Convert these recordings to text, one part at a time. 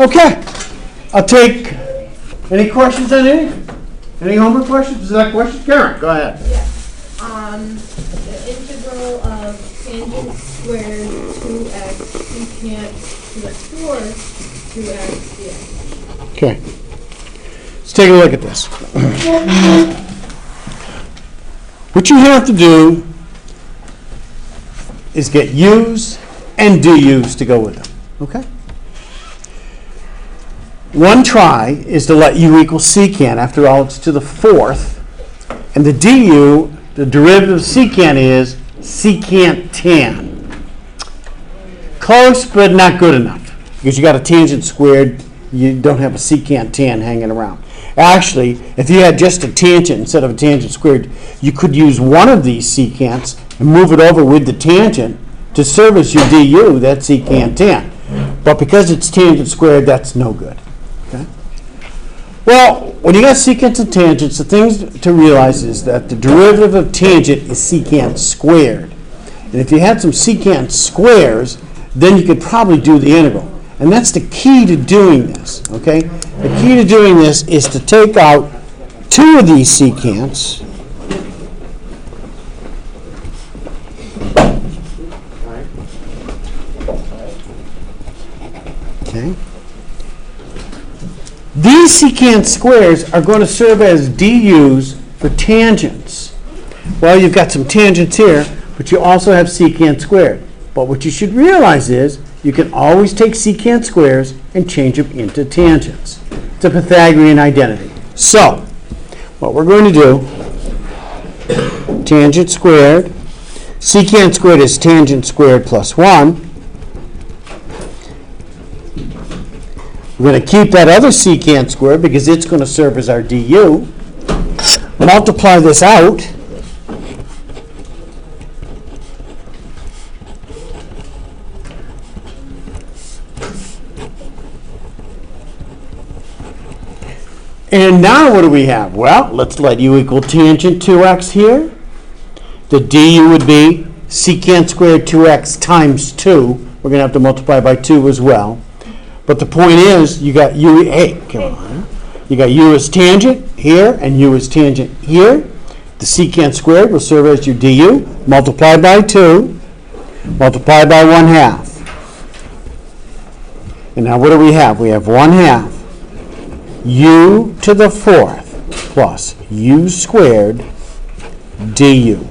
Okay. I'll take any questions on anything? Any homework questions? Is that a question? Karen, go ahead. Yeah. The integral of tangent squared 2x secant to the fourth 2x dx. Okay. Let's take a look at this. What you have to do is get u's and du's to go with them. Okay? One try is to let u equal secant. After all, it's to the fourth. And the du, the derivative of secant, is secant tan. Close, but not good enough. Because you got a tangent squared, you don't have a secant tan hanging around. Actually, if you had just a tangent instead of a tangent squared, you could use one of these secants and move it over with the tangent to serve as your du, that's secant tan. But because it's tangent squared, that's no good. Okay? Well, when you got secants and tangents, the things to realize is that the derivative of tangent is secant squared. And if you had some secant squares, then you could probably do the integral. And that's the key to doing this, okay? The key to doing this is to take out two of these secants. Okay. These secant squares are going to serve as du's for tangents. Well, you've got some tangents here, but you also have secant squared. But what you should realize is you can always take secant squares and change them into tangents. It's a Pythagorean identity. So, what we're going to do, tangent squared, secant squared is tangent squared plus 1. We're going to keep that other secant squared because it's going to serve as our du. Multiply this out. And now what do we have? Well, let's let u equal tangent 2x here. The du would be secant squared 2x times 2. We're going to have to multiply by 2 as well. But the point is, you got u, hey, come on. You got u as tangent here and u as tangent here. The secant squared will serve as your du. Multiply by 2. Multiply by 1/2. And now what do we have? We have 1/2 u to the fourth plus u squared du.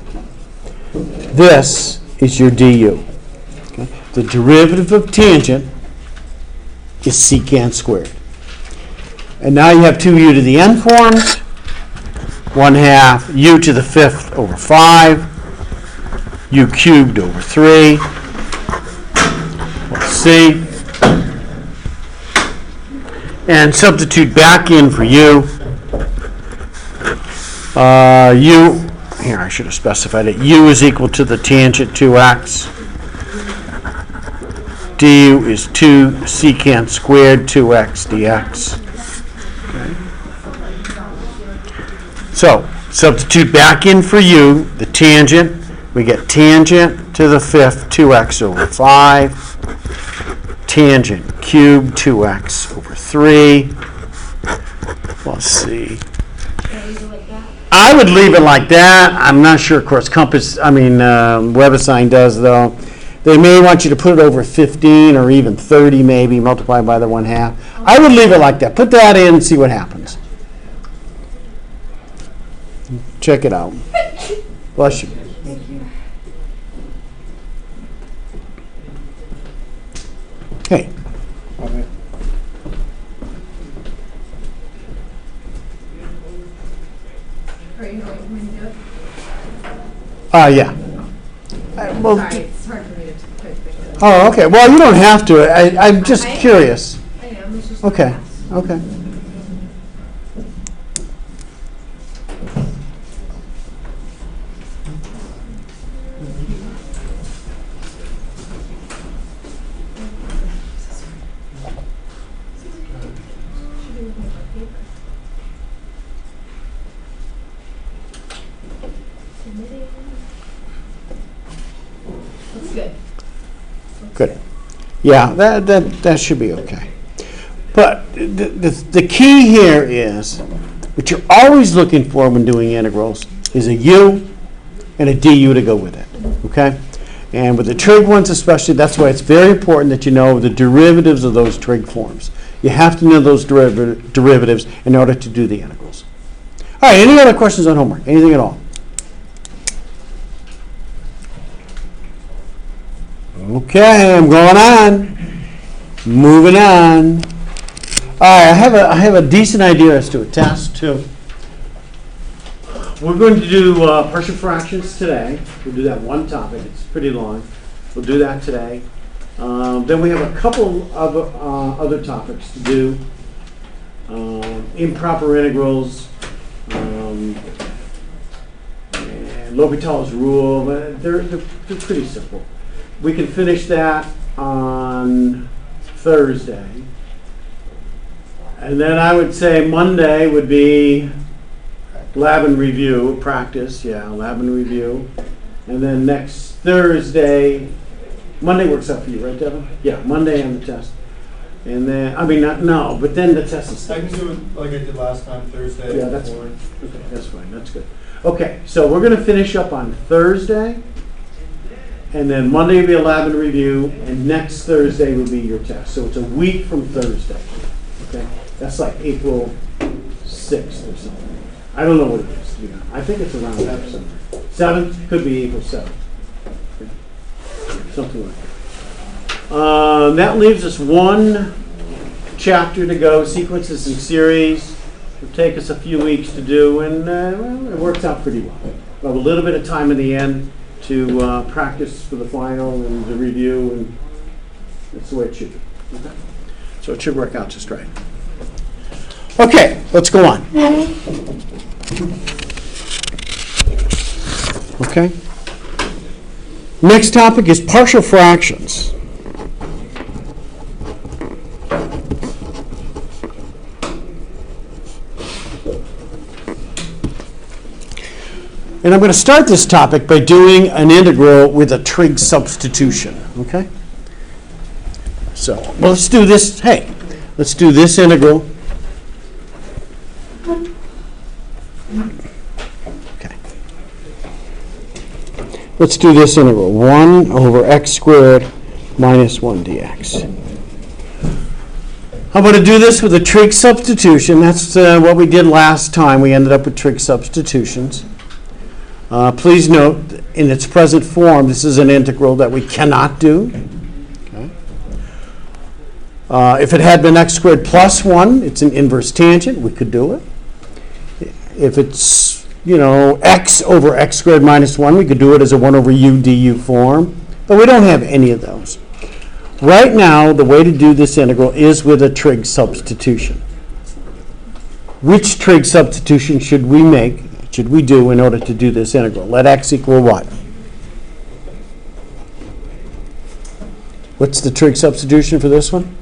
This is your du. Okay? The derivative of tangent is secant squared. And now you have 2u to the n forms. 1/2 u to the fifth over 5. U cubed over 3. Let's see. And substitute back in for u. Here I should have specified it. U is equal to the tangent 2x. Du is 2 secant squared 2x dx. Okay. So substitute back in for u, the tangent. We get tangent to the fifth 2x over 5. Tangent cubed 2x over 3. Let's see. I would leave it like that. I'm not sure, of course, WebAssign does, though. They may want you to put it over 15 or even 30, maybe, multiplied by the 1/2. I would leave it like that. Put that in and see what happens. Check it out. Bless you. Hey. Yeah. Well, sorry, it's hard for me to put it. Oh, okay. Well, you don't have to. I'm just curious. I am. It's just Okay. Okay. Yeah, that should be okay. But the key here is, what you're always looking for when doing integrals is a u and a du to go with it, okay? And with the trig ones especially, that's why it's very important that you know the derivatives of those trig forms. You have to know those derivatives in order to do the integrals. All right, any other questions on homework? Anything at all? Okay, I'm going on. Moving on. All right, I have a decent idea as to a test too. We're going to do partial fractions today. We'll do that one topic. It's pretty long. We'll do that today. Then we have a couple of other topics to do. Improper integrals, and L'Hopital's rule. But they're pretty simple. We can finish that on Thursday. And then I would say Monday would be lab and review, practice, lab and review. And then next Thursday, Monday works out for you, right, Devin? Yeah, Monday and the test. And then, but then the test is. I can do it like I did last time, Thursday. Yeah, that's fine. Okay, that's fine, that's good. Okay, so we're gonna finish up on Thursday. And then Monday will be a lab and review, and next Thursday will be your test. So it's a week from Thursday. Okay, that's like April 6th or something. I don't know what it is. Yeah, I think it's around that somewhere. 7th could be April 7th. Okay. Something like that. That leaves us one chapter to go. Sequences and series. It'll take us a few weeks to do, and it works out pretty well. We'll have a little bit of time in the end to practice for the final and the review, and that's the way it should be. Okay? So it should work out just right. Okay, let's go on. Okay. Next topic is partial fractions. And I'm going to start this topic by doing an integral with a trig substitution, okay? So, well, let's do this. Hey, let's do this integral. Okay. Let's do this integral. 1 over x squared minus 1 dx. I'm going to do this with a trig substitution. That's what we did last time. We ended up with trig substitutions. Please note, in its present form, this is an integral that we cannot do. Okay. If it had been x squared plus 1, it's an inverse tangent. We could do it. If it's, x over x squared minus 1, we could do it as a 1 over u du form. But we don't have any of those. Right now, the way to do this integral is with a trig substitution. Which trig substitution should we do in order to do this integral? Let x equal what? What's the trig substitution for this one?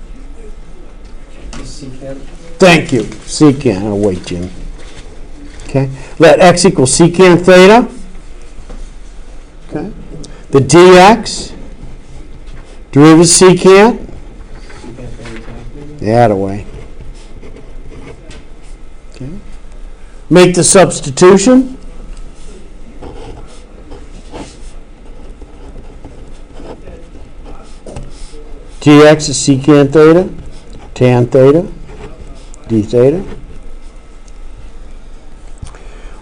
Secant. Thank you. Secant. Oh, wait, Jim. Okay. Let x equal secant theta. Okay. The dx. Derivative secant. That away. Okay. Make the substitution. Dx is secant theta, tan theta, d theta.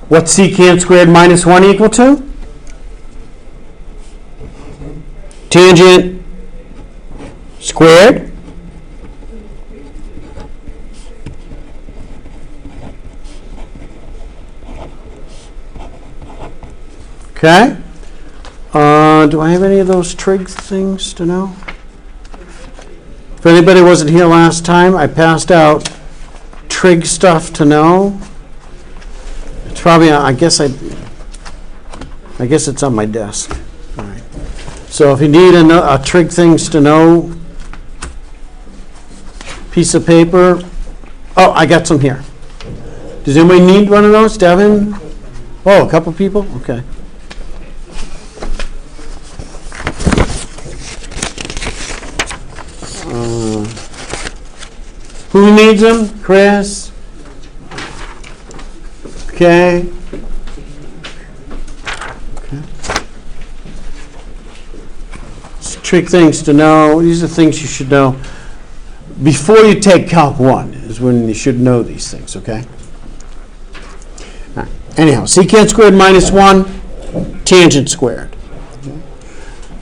What's secant squared minus 1 equal to? Tangent squared. Okay. Do I have any of those trig things to know? If anybody wasn't here last time, I passed out trig stuff to know. It's probably, I guess it's on my desk. All right. So if you need a trig things to know piece of paper, oh, I got some here. Does anybody need one of those? Devin? Oh, a couple people? Okay. Who needs them? Chris? Okay. It's trick things to know. These are things you should know. Before you take Calc 1 is when you should know these things, okay? All right. Anyhow, secant squared minus 1, tangent squared.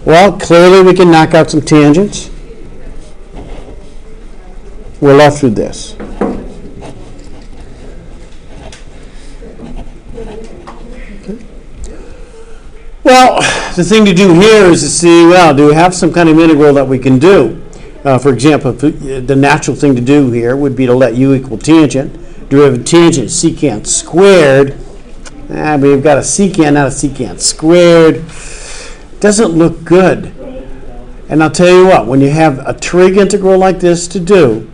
Well, clearly we can knock out some tangents. We're left with this. Well, the thing to do here is to see, well, do we have some kind of integral that we can do? For example, the natural thing to do here would be to let u equal tangent. Do we have a tangent secant squared? We've got a secant, not a secant squared. Doesn't look good. And I'll tell you what, when you have a trig integral like this to do,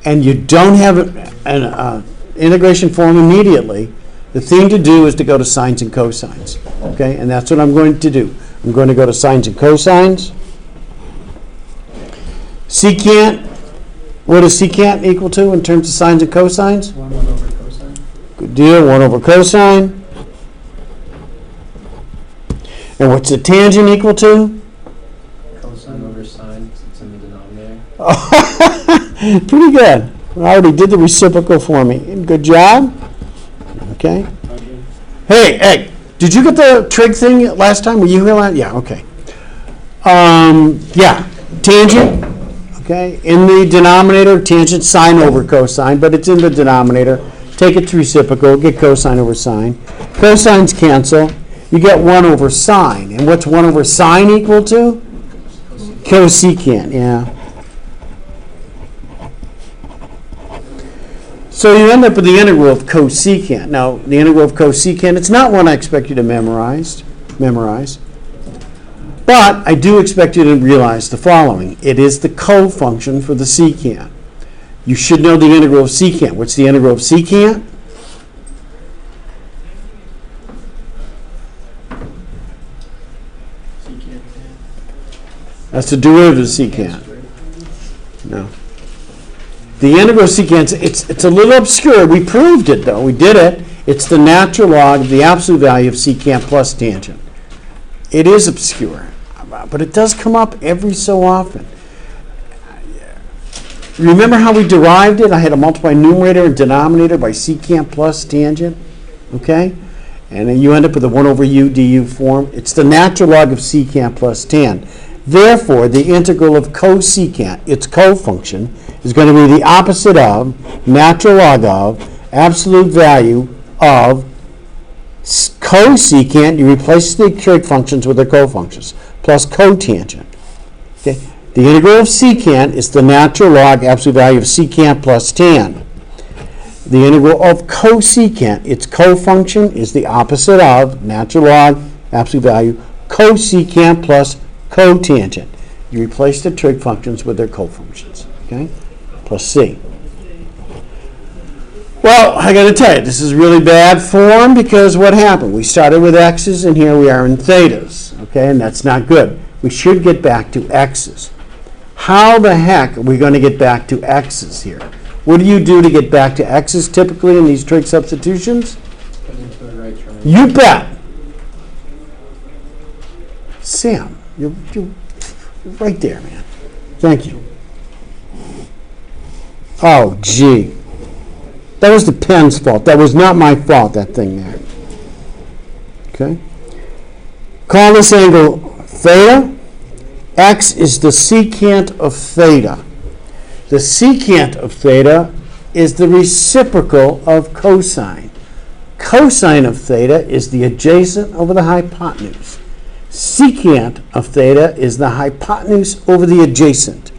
and you don't have an integration form immediately, the thing to do is to go to sines and cosines. Okay, and that's what I'm going to do. I'm going to go to sines and cosines. Secant, what is secant equal to in terms of sines and cosines? 1 over cosine. Good deal, 1 over cosine. And what's the tangent equal to? Cosine over sine, because it's in the denominator. Pretty good. I already did the reciprocal for me. Good job. Okay. Hey, did you get the trig thing last time? Were you here last? Yeah, okay. Yeah, tangent. Okay, in the denominator, tangent sine over cosine, but it's in the denominator. Take it to reciprocal, get cosine over sine. Cosines cancel. You get 1 over sine. And what's 1 over sine equal to? Cosecant, yeah. So you end up with the integral of cosecant. Now, the integral of cosecant, it's not one I expect you to memorize. But I do expect you to realize the following. It is the co-function for the secant. You should know the integral of secant. What's the integral of secant? That's the derivative of secant. No. The integral of secant, it's a little obscure. We proved it, though. We did it. It's the natural log of the absolute value of secant plus tangent. It is obscure, but it does come up every so often. Remember how we derived it? I had to multiply numerator and denominator by secant plus tangent, okay? And then you end up with a 1 over u du form. It's the natural log of secant plus tan. Therefore, the integral of cosecant, its co-function, is going to be the opposite of natural log of absolute value of cosecant. You replace the trig functions with their co-functions, plus cotangent. Okay? The integral of secant is the natural log absolute value of secant plus tan. The integral of cosecant, its co-function, is the opposite of natural log absolute value cosecant plus cotangent. You replace the trig functions with their co-functions. Okay? Plus c. Well, I got to tell you, this is really bad form because what happened? We started with x's and here we are in thetas. Okay? And that's not good. We should get back to x's. How the heck are we going to get back to x's here? What do you do to get back to x's typically in these trig substitutions? Put into the right triangle. You bet. Sam, you're right there, man. Thank you. Oh, gee. That was the pen's fault. That was not my fault, that thing there. Okay? Call this angle theta. X is the secant of theta. The secant of theta is the reciprocal of cosine. Cosine of theta is the adjacent over the hypotenuse. Secant of theta is the hypotenuse over the adjacent.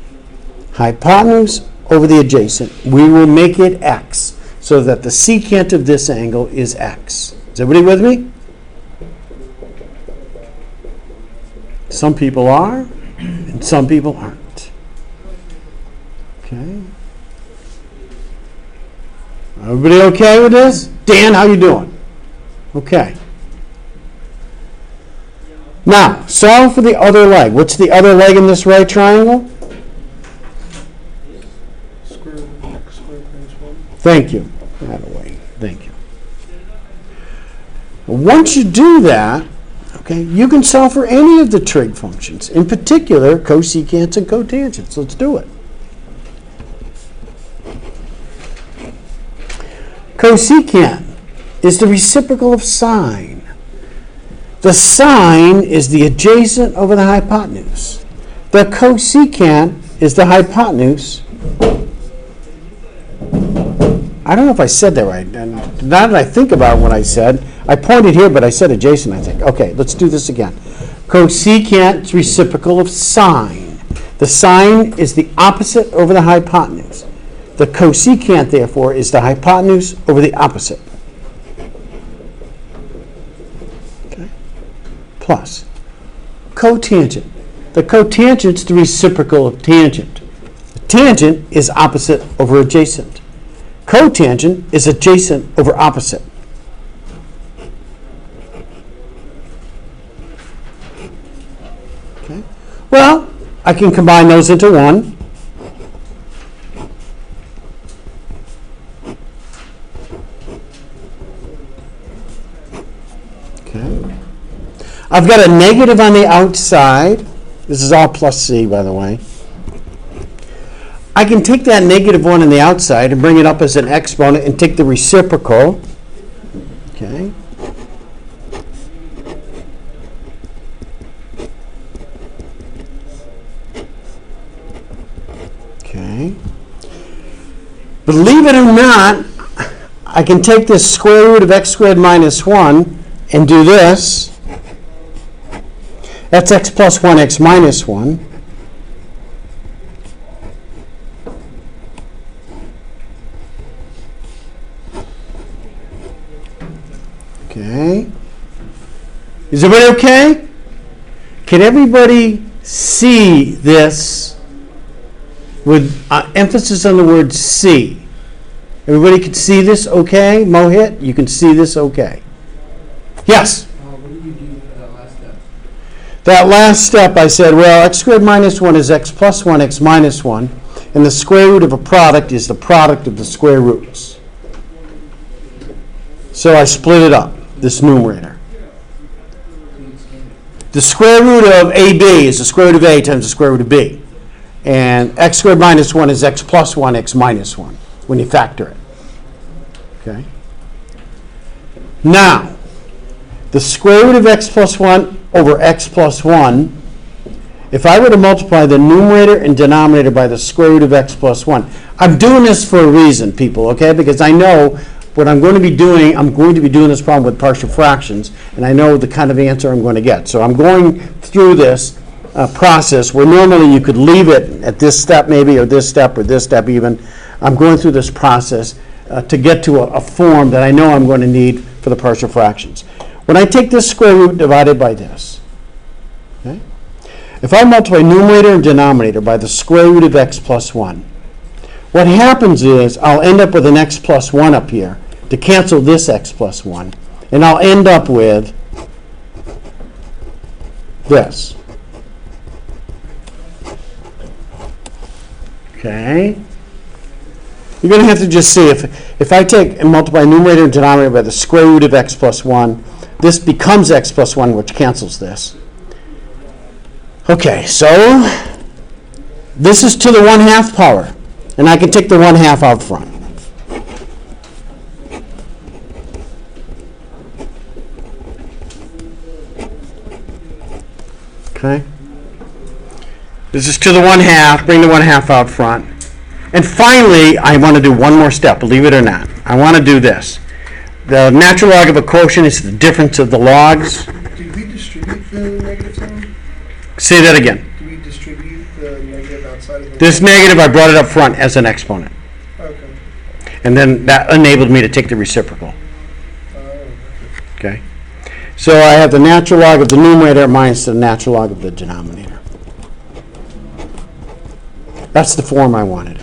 Hypotenuse over the adjacent. We will make it x so that the secant of this angle is x. Is everybody with me? Some people are, and some people aren't. Okay. Everybody okay with this? Dan, how you doing? Okay. Now, solve for the other leg. What's the other leg in this right triangle? square root of x squared minus 1. Thank you. That away. Thank you. Once you do that, okay, you can solve for any of the trig functions, in particular cosecants and cotangents. Let's do it. Cosecant is the reciprocal of sine. The sine is the adjacent over the hypotenuse. The cosecant is the hypotenuse. I don't know if I said that right. And now that I think about what I said, I pointed here, but I said adjacent, I think. Okay, let's do this again. Cosecant is reciprocal of sine. The sine is the opposite over the hypotenuse. The cosecant, therefore, is the hypotenuse over the opposite. Okay. Plus cotangent. The cotangent is the reciprocal of tangent. The tangent is opposite over adjacent. Cotangent is adjacent over opposite. Okay. Well, I can combine those into one. Okay. I've got a negative on the outside. This is all plus c, by the way. I can take that negative one on the outside and bring it up as an exponent and take the reciprocal. Okay. Okay. Believe it or not, I can take this square root of x squared minus 1 and do this. That's x plus 1, x minus 1. Okay. Is everybody okay? Can everybody see this with emphasis on the word see? Everybody can see this okay? Mohit, you can see this okay? Yes? What did you do for that last step? That last step I said, well, x squared minus 1 is x plus 1, x minus 1. And the square root of a product is the product of the square roots. So I split it up, this numerator. The square root of AB is the square root of A times the square root of B. And x squared minus 1 is x plus 1, x minus 1, when you factor it. Okay. Now, the square root of x plus 1 over x plus 1, if I were to multiply the numerator and denominator by the square root of x plus 1, I'm doing this for a reason, people, okay? Because I know what I'm going to be doing, I'm going to be doing this problem with partial fractions, and I know the kind of answer I'm going to get. So I'm going through this process where normally you could leave it at this step maybe, or this step even. I'm going through this process to get to a form that I know I'm going to need for the partial fractions. When I take this square root divided by this, okay? If I multiply numerator and denominator by the square root of x plus 1, what happens is I'll end up with an x plus 1 up here to cancel this x plus 1. And I'll end up with this. Okay? You're going to have to just see if I take and multiply numerator and denominator by the square root of x plus 1, this becomes x plus 1, which cancels this. Okay, so this is to the 1/2 power. And I can take the 1/2 out front. Okay? This is to the 1/2, bring the 1/2 out front. And finally, I want to do one more step, believe it or not. I want to do this. The natural log of a quotient is the difference of the logs. Did we distribute the negative sign? Say that again. Did we distribute the negative outside of the This negative, I brought it up front as an exponent. Okay. And then that enabled me to take the reciprocal. Okay? So I have the natural log of the numerator minus the natural log of the denominator. That's the form I wanted.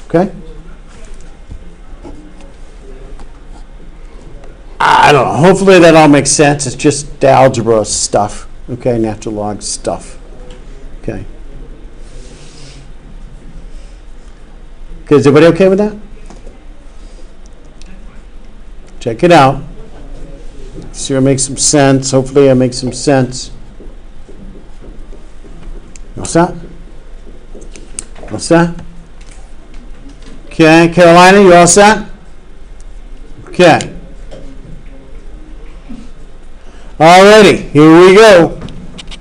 Okay? I don't know. Hopefully that all makes sense. It's just the algebra stuff. Okay? Natural log stuff. Okay? Okay, is everybody okay with that? Check it out. See if it makes some sense. Hopefully it makes some sense. What's that? What's that? Okay, Carolina, you all set? Okay. Alrighty, here we go.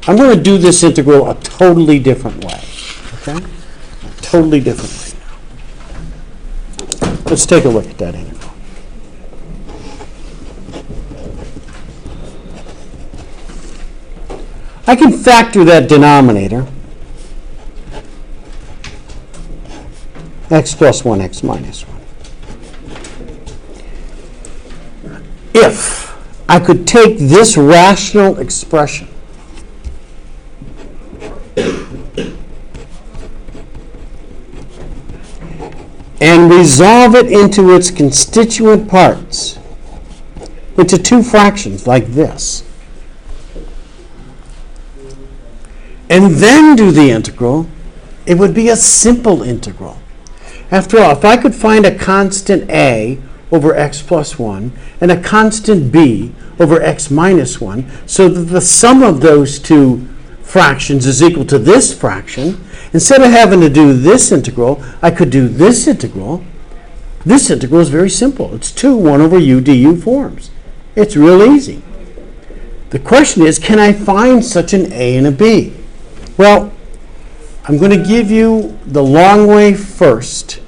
I'm going to do this integral a totally different way. Okay? A totally different way now. Let's take a look at that integral. I can factor that denominator, x plus 1, x minus 1. If I could take this rational expression and resolve it into its constituent parts, into two fractions like this, and then do the integral, it would be a simple integral. After all, if I could find a constant a over x plus 1 and a constant b over x minus 1, so that the sum of those two fractions is equal to this fraction, instead of having to do this integral, I could do this integral. This integral is very simple. It's 2 1 over u du forms. It's real easy. The question is, can I find such an a and a b? Well, I'm going to give you the long way first,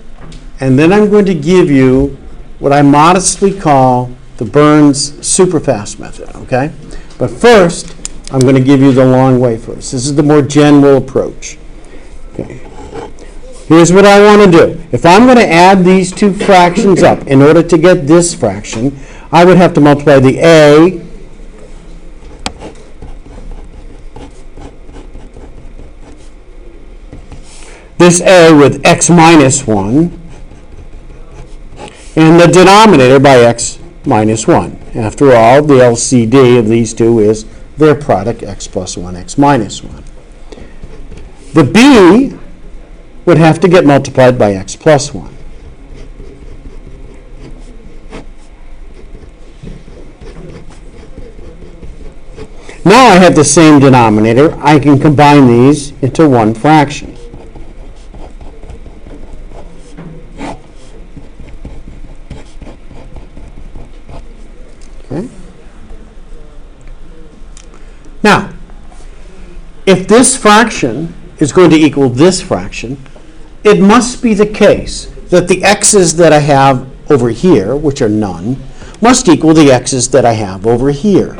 and then I'm going to give you what I modestly call the Burns superfast method, okay? But first, I'm going to give you the long way first. This is the more general approach. Okay. Here's what I want to do. If I'm going to add these two fractions up in order to get this fraction, I would have to multiply the a this a with x minus 1 and the denominator by x minus 1. After all, the LCD of these two is their product, x plus 1, x minus 1. The b would have to get multiplied by x plus 1. Now I have the same denominator. I can combine these into one fraction. Okay. Now, if this fraction is going to equal this fraction, it must be the case that the x's that I have over here, which are none, must equal the x's that I have over here.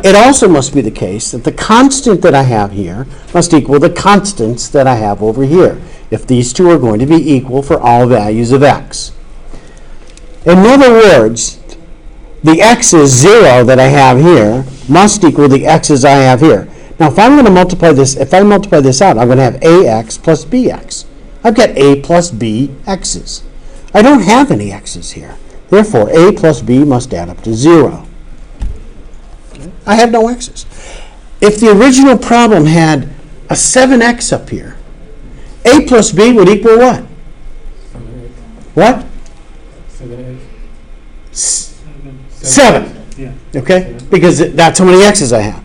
It also must be the case that the constant that I have here must equal the constants that I have over here, if these two are going to be equal for all values of x. In other words, the x's 0 that I have here must equal the x's I have here. Now, if I'm going to multiply this, if I multiply this out, I'm going to have ax plus bx. I've got a plus b x's. I don't have any x's here. Therefore, a plus b must add up to 0. Okay. I have no x's. If the original problem had a 7x up here, a plus b would equal what? 7. What? 7. 7. Yeah. Okay? Because that's how many x's I have.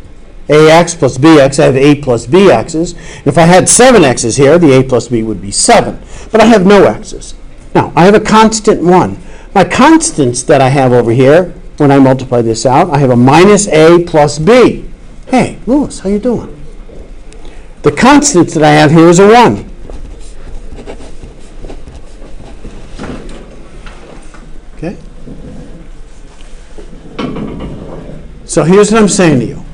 ax plus bx, I have a plus b x's. If I had 7 x's here, the a plus b would be 7. But I have no x's. Now, I have a constant 1. My constants that I have over here, when I multiply this out, I have a minus a plus b. Hey, Lewis, how you doing? The constant that I have here is a 1. Okay? So here's what I'm saying to you.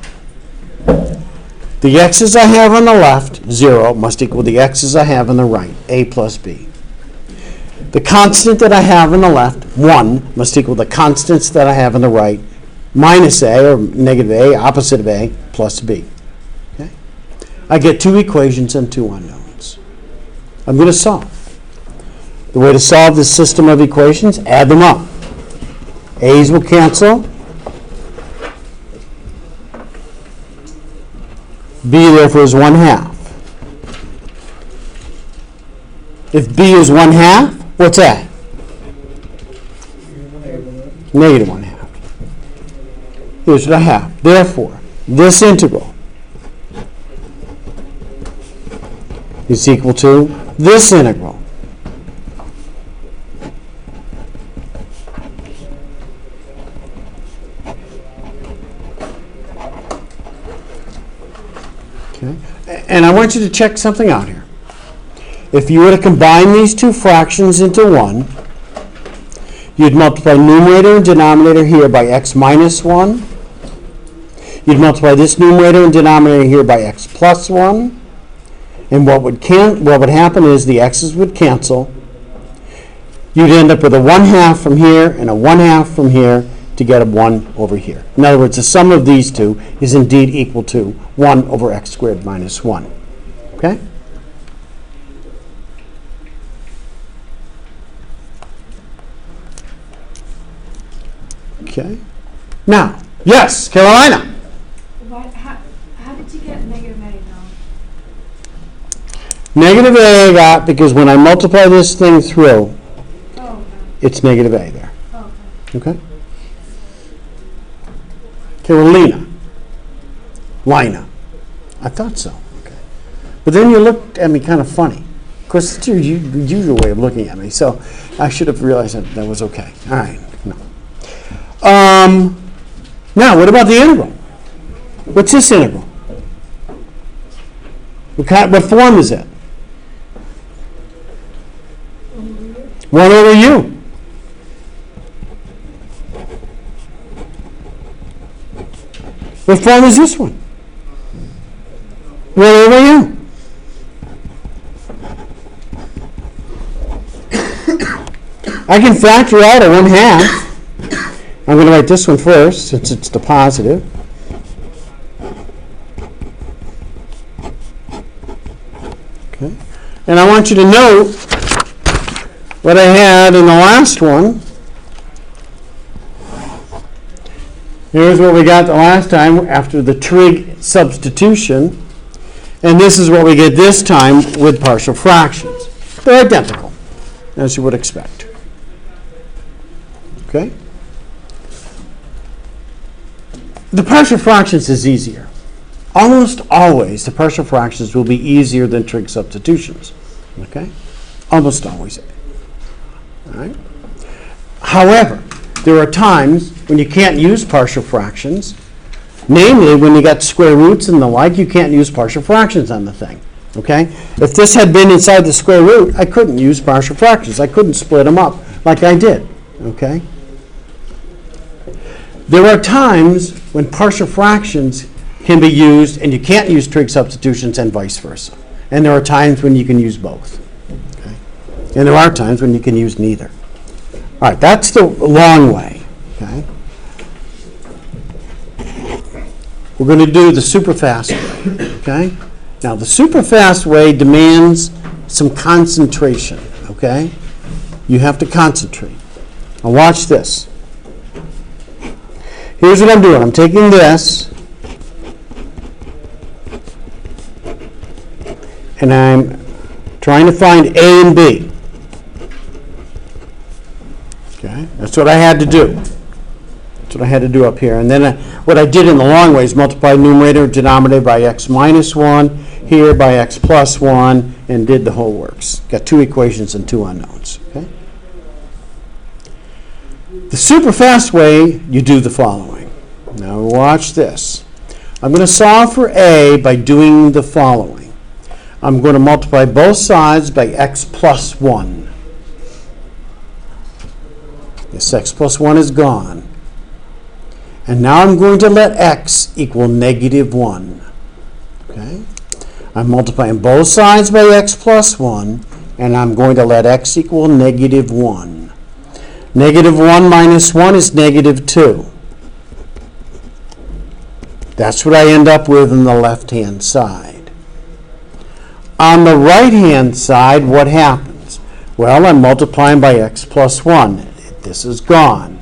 The x's I have on the left, 0, must equal the x's I have on the right, a plus b. The constant that I have on the left, 1, must equal the constants that I have on the right, minus a, or negative a, opposite of a, plus b. Okay? I get two equations and two unknowns. I'm going to solve. The way to solve this system of equations, add them up. A's will cancel. B, therefore, is 1/2. If b is 1/2, what's a? Negative 1/2. Here's what I have. Therefore, this integral is equal to this integral. Okay. And I want you to check something out here. If you were to combine these two fractions into one, you'd multiply numerator and denominator here by x minus 1. You'd multiply this numerator and denominator here by x plus 1. And what would happen is the x's would cancel. You'd end up with a 1/2 from here and a 1/2 from here to get a 1 over here. In other words, the sum of these two is indeed equal to 1 over x squared minus 1. Okay? Okay. Now, yes, Carolina. How did you get negative A now? Negative a I got because when I multiply this thing through, Oh, okay. it's negative a there. Oh, okay. Okay? Carolina. Lina. I thought so. Okay. But then you looked at me kind of funny. Of course, it's your usual way of looking at me, so I should have realized that was okay. All right. No. Now, what about the integral? What's this integral? What form is it? 1 over u. What form is this one? 1 over u. I can factor out a 1/2. I'm going to write this one first since it's the positive. Okay. And I want you to note what I had in the last one. Here's what we got the last time after the trig substitution. And this is what we get this time with partial fractions. They're identical, as you would expect. Okay? The partial fractions is easier. Almost always, the partial fractions will be easier than trig substitutions. Okay? Almost always. All right? However, there are times when you can't use partial fractions. Namely, when you got square roots and the like, you can't use partial fractions on the thing. Okay? If this had been inside the square root, I couldn't use partial fractions. I couldn't split them up like I did. Okay? There are times when partial fractions can be used and you can't use trig substitutions and vice versa. And there are times when you can use both. Okay? And there are times when you can use neither. All right, that's the long way. Okay? We're going to do the super fast way. Okay? Now, the super fast way demands some concentration. Okay? You have to concentrate. Now, watch this. Here's what I'm doing. I'm taking this and I'm trying to find A and B. Okay, that's what I had to do. That's what I had to do up here. And then what I did in the long way is multiply numerator and denominator by x minus 1, here by x plus 1, and did the whole works. Got 2 equations and 2 unknowns. Okay? The super fast way, you do the following. Now watch this. I'm going to solve for A by doing the following. I'm going to multiply both sides by x plus 1. This x plus 1 is gone. And now I'm going to let x equal negative 1. Okay? I'm multiplying both sides by x plus 1, and I'm going to let x equal negative 1. Negative 1 minus 1 is negative 2. That's what I end up with on the left-hand side. On the right-hand side, what happens? Well, I'm multiplying by x plus 1. This is gone.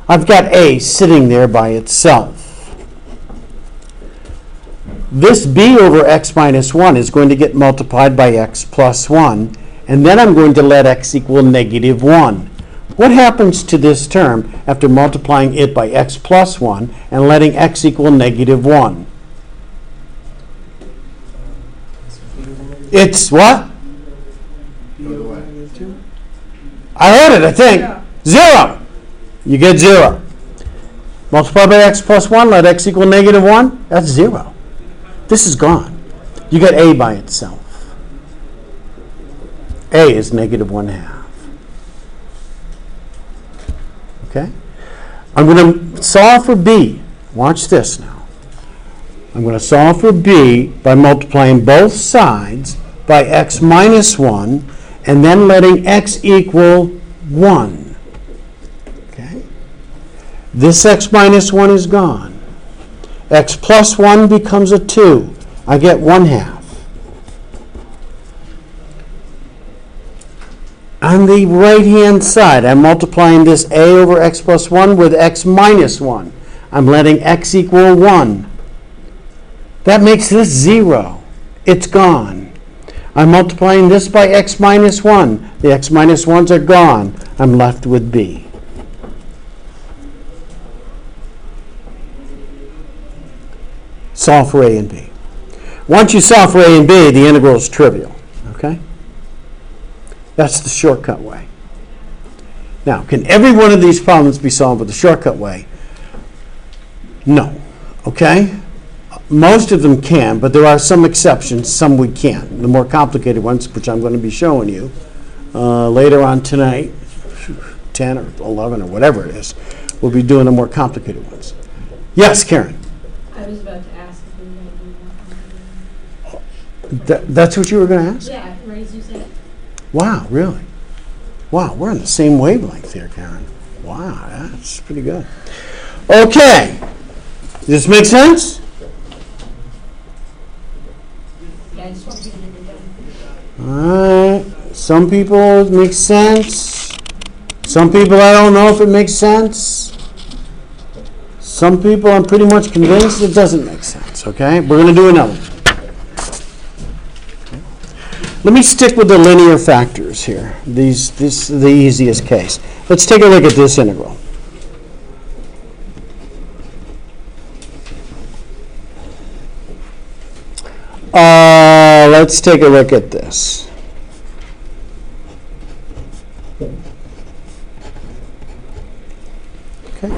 I've got A sitting there by itself. This B over x minus 1 is going to get multiplied by x plus 1, and then I'm going to let x equal negative 1. What happens to this term after multiplying it by x plus 1 and letting x equal negative 1? It's what? I heard it, I think. Yeah. 0. You get 0. Multiply by x plus 1, let x equal negative 1. That's 0. This is gone. You get a by itself. A is negative 1/2. Okay? I'm going to solve for b. Watch this now. I'm going to solve for b by multiplying both sides by x minus 1 and then letting x equal 1. Okay? This x minus 1 is gone. X plus 1 becomes a 2. I get 1/2. On the right-hand side, I'm multiplying this a over x plus 1 with x minus 1. I'm letting x equal 1. That makes this 0. It's gone. I'm multiplying this by x minus 1. The x minus 1s are gone. I'm left with b. Solve for a and b. Once you solve for a and b, the integral is trivial. Okay? That's the shortcut way. Now, can every one of these problems be solved with the shortcut way? No. Okay? Most of them can, but there are some exceptions, some we can't. The more complicated ones, which I'm going to be showing you later on tonight, 10 or 11 or whatever it is, we'll be doing the more complicated ones. Yes, Karen? I was about to ask if we might be more complicated. That's what you were going to ask? Yeah, right as you said. Wow, really? Wow, we're on the same wavelength here, Karen. Wow, that's pretty good. Okay. Does this make sense? Yeah, I just want you to get it done. All right. Some people it makes sense. Some people I don't know if it makes sense. Some people I'm pretty much convinced it doesn't make sense. Okay? We're going to do another one. Let me stick with the linear factors here. This is the easiest case. Let's take a look at this integral. Let's take a look at this. Okay.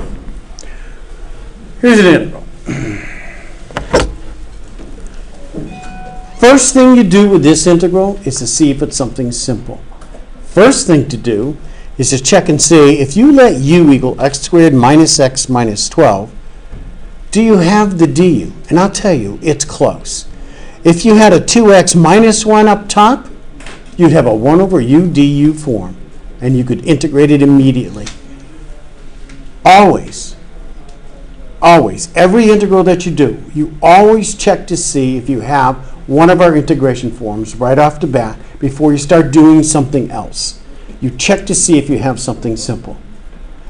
Here's an integral. First thing you do with this integral is to see if it's something simple. First thing to do is to check and see if you let u equal x squared minus x minus 12, do you have the du? And I'll tell you, it's close. If you had a 2x minus 1 up top, you'd have a 1 over u du form, and you could integrate it immediately. Always, every integral that you do, you always check to see if you have one of our integration forms right off the bat before you start doing something else. You check to see if you have something simple.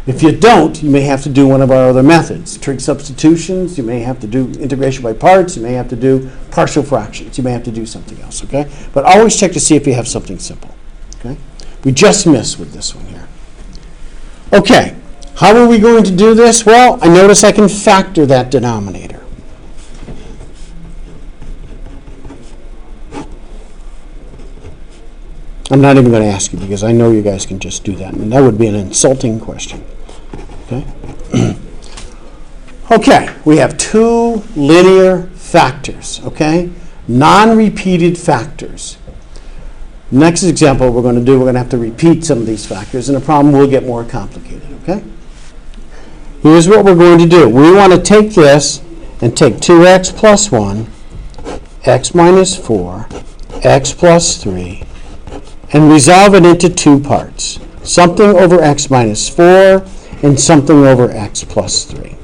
If you don't, you may have to do one of our other methods. Trig substitutions, you may have to do integration by parts, you may have to do partial fractions, you may have to do something else, okay? But always check to see if you have something simple, okay? We just missed with this one here. Okay, how are we going to do this? Well, I notice I can factor that denominator. I'm not even going to ask you because I know you guys can just do that, and that would be an insulting question. Okay? Okay, we have two linear factors, okay? Non-repeated factors. Next example we're going to have to repeat some of these factors, and the problem will get more complicated, okay? Here's what we're going to do. We want to take this and take 2x plus 1, x minus 4, x plus 3, and resolve it into two parts. Something over x minus 4 and something over x plus 3.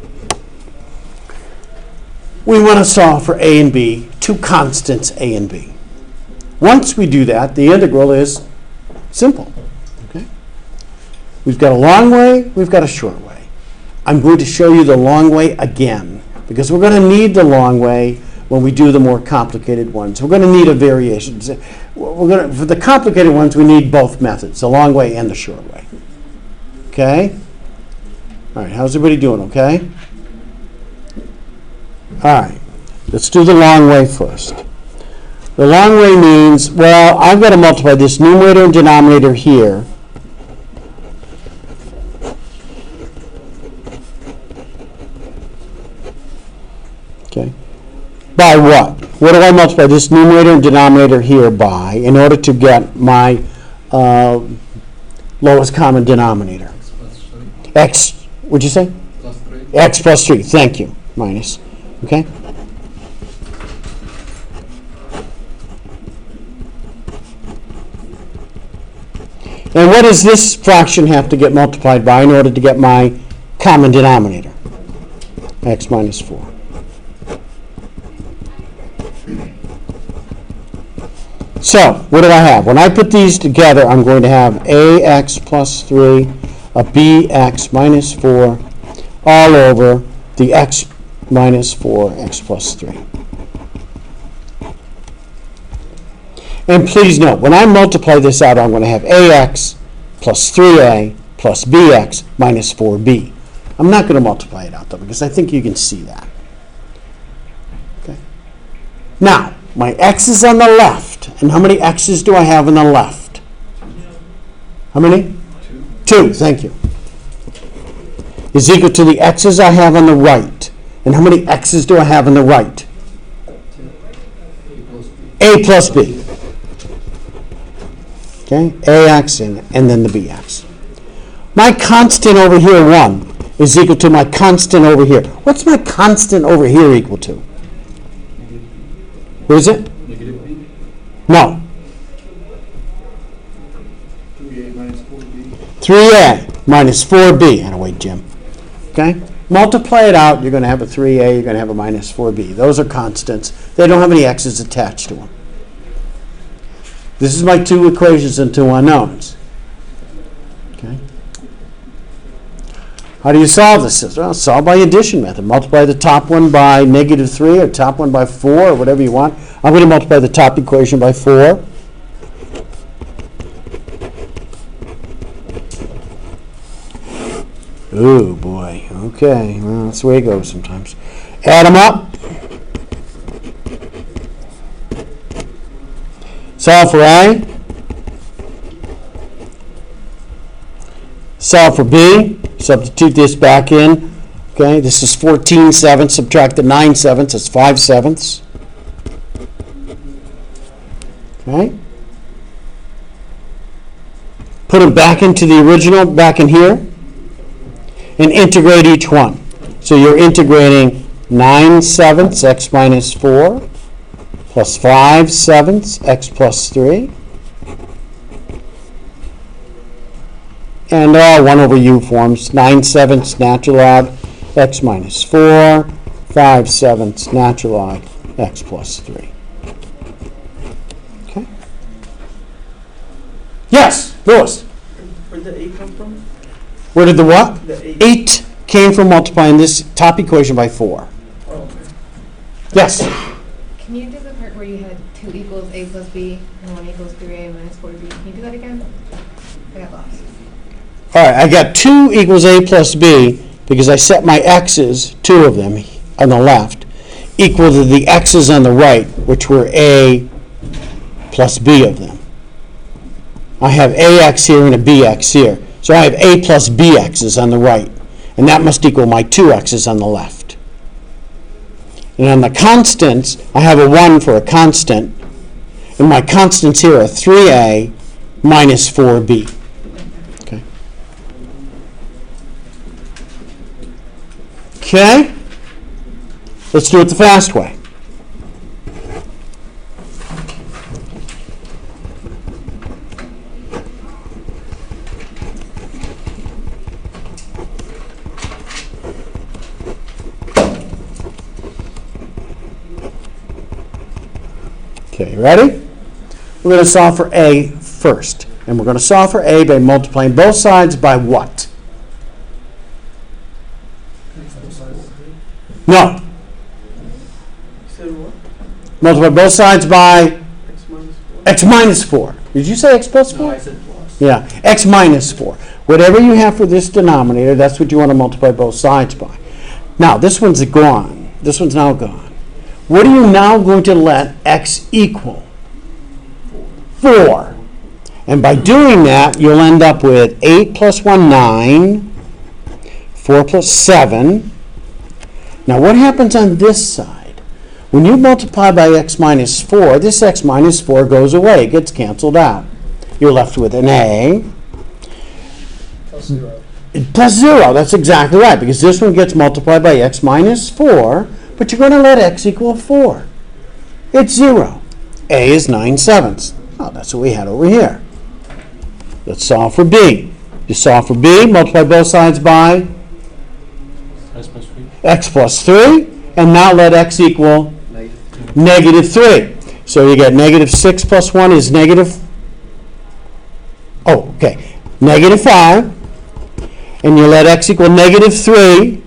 We want to solve for a and b, two constants a and b. Once we do that, the integral is simple. Okay? We've got a long way, we've got a short way. I'm going to show you the long way again because we're going to need the long way when we do the more complicated ones. We're going to need a variation. For the complicated ones, we need both methods, the long way and the short way. Okay? All right, how's everybody doing, okay? All right, let's do the long way first. The long way means, well, I've got to multiply this numerator and denominator here. Okay. By what? What do I multiply this numerator and denominator here by in order to get my lowest common denominator? X plus 3. X, what'd you say? Plus 3. X plus 3, thank you, minus. Okay? And what does this fraction have to get multiplied by in order to get my common denominator? X minus 4. So, what do I have? When I put these together, I'm going to have ax plus 3, a bx minus 4, all over the x minus 4, x plus 3. And please note, when I multiply this out, I'm going to have ax plus 3a plus bx minus 4b. I'm not going to multiply it out, though, because I think you can see that. Okay. Now, my x is on the left. And how many x's do I have on the left? How many? 2, thank you. Is equal to the x's I have on the right. And how many x's do I have on the right? A plus b. Okay, ax and then the bx. My constant over here, 1, is equal to my constant over here. What's my constant over here equal to? What is it? Negative b. No. 3a minus 4b. 3a minus 4b. And wait, Jim. Okay? Multiply it out, you're going to have a 3a, you're going to have a minus 4b. Those are constants. They don't have any x's attached to them. This is my 2 equations and 2 unknowns. Okay? How do you solve this? Well, solve by addition method. Multiply the top one by negative 3 or top one by 4 or whatever you want. I'm going to multiply the top equation by 4. Oh boy. Okay. Well, that's the way it goes sometimes. Add them up. Solve for A. Solve for B. Substitute this back in. Okay, this is 14/7. Subtract the 9/7. That's 5/7. Okay. Put them back into the original, back in here, and integrate each one. So you're integrating 9/7 x minus 4 plus 5/7 x plus 3. And all 1 over u forms. 9/7 natural log x minus 4, 5/7 natural log x plus 3. Okay. Yes, Lewis. Where'd the 8 come from? Where did the what? The 8. 8 came from multiplying this top equation by 4. Oh, okay. Yes. Can you do the part where you had 2 equals a plus b and 1 equals 3a minus 4b? Can you do that again? I got lost. All right, I got 2 equals a plus b because I set my x's, 2 of them on the left, equal to the x's on the right, which were a plus b of them. I have ax here and a bx here. So I have a plus bx's on the right, and that must equal my 2 x's on the left. And on the constants, I have a 1 for a constant, and my constants here are 3a minus 4b. Okay? Okay? Let's do it the fast way. Okay, ready? We're going to solve for a first. And we're going to solve for a by multiplying both sides by what? No. You said what? Multiply both sides by X minus 4. x minus 4. Did you say x plus 4? No, I said plus. Yeah, x minus 4. Whatever you have for this denominator, that's what you want to multiply both sides by. Now, this one's gone. This one's now gone. What are you now going to let x equal? 4. And by doing that, you'll end up with 8 plus 1, 9. 4 plus 7. Now, what happens on this side? When you multiply by x minus 4, this x minus 4 goes away. It gets canceled out. You're left with an a. Plus 0. Plus 0, that's exactly right, because this one gets multiplied by x minus 4, but you're going to let x equal 4. It's 0. A is 9/7. Oh, that's what we had over here. Let's solve for b. You solve for b, multiply both sides by X plus 3. x plus 3, and now let x equal Negative 2. -3. So you get -6 plus 1 is negative, -5. And you let x equal -3.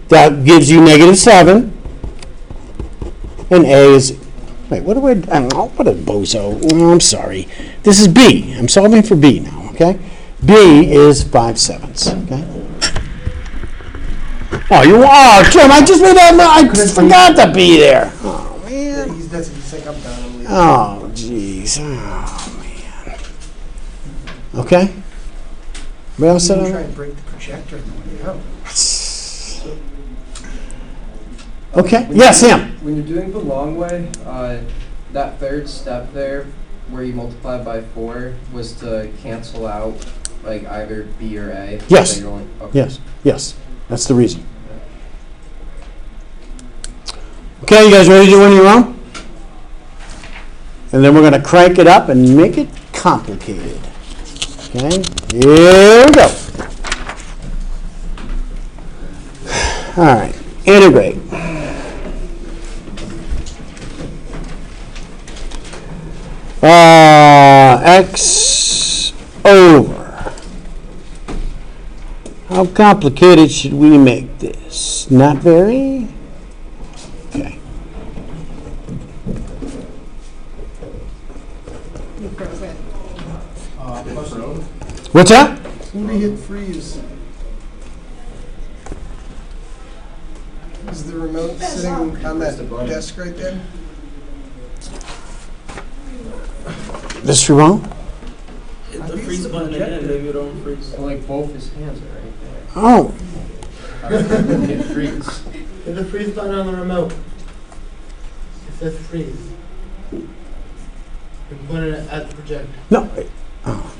That gives you -7. And a is, wait, what do I, what a bozo. Oh, I'm sorry. This is b. I'm solving for b now, okay? b is 5/7, okay? Oh, Jim, I just made that, I just forgot the b there. Oh, Yeah, man. he's like, I'm done. I'm leaving. Oh, jeez. Oh, man. Okay? Everybody else set You on try that? and break the projector on the way out. Okay, yes, Sam. When you're doing the long way, that third step there, where you multiply by 4, was to cancel out like either B or A. Yes. So you're only- okay. Yes. That's the reason. Okay, you guys ready to do one of your own? And then we're going to crank it up and make it complicated. Okay, here we go. All right, integrate. X over. How complicated should we make this? Not very? Okay. You froze it. What's that? Somebody hit freeze. Is the remote sitting on that desk right there? This remote? Hit the freeze button again, maybe it don't freeze. So like both his hands are right Oh, there. Hit freeze. Hit the freeze button on the remote. It says freeze. You put it at the projector. no. Oh.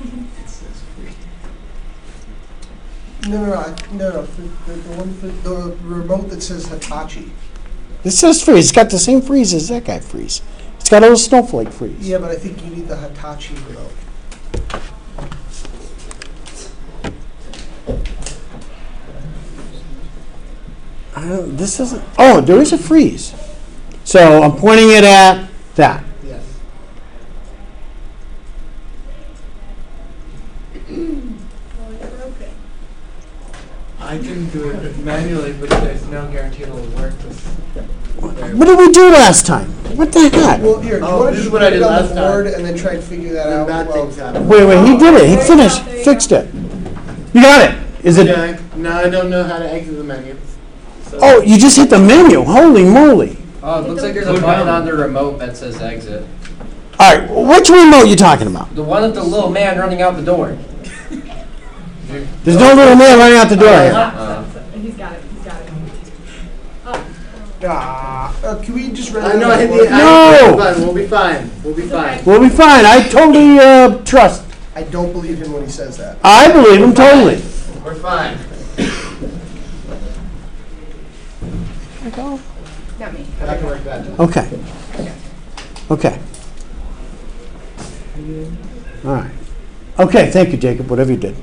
No. The one, the remote that says Hitachi. This says freeze. It's got the same freeze as that guy freeze. It's got a little snowflake freeze. Yeah, but I think you need the Hitachi remote. This isn't. Oh, there is a freeze. So I'm pointing it at that. Yes. I can do it manually, but there's no guarantee it'll work. What did we do last time? What the heck? Well, here, do you Oh, want to this is just what put I it did on last the time. board and then try and figure that out? Bad Well, things happen. Wait, he did it. He finished, fixed it. You got it. Is it? Okay. Now I don't know how to exit the menu. So Oh, you just hit the menu. Holy moly. Oh, it looks like there's a button on the remote that says exit. All right, which remote are you talking about? The one with the little man running out the door. There's no little man running out the door here. He's got it. can we just run I it know on I the hit board? the No! button. We'll be fine. We'll be fine. We'll be fine. I totally trust. I don't believe him when he says that. I believe him totally. We're fine. Not me. That can work that. Okay. Okay. All right. Okay, thank you, Jacob, whatever you did.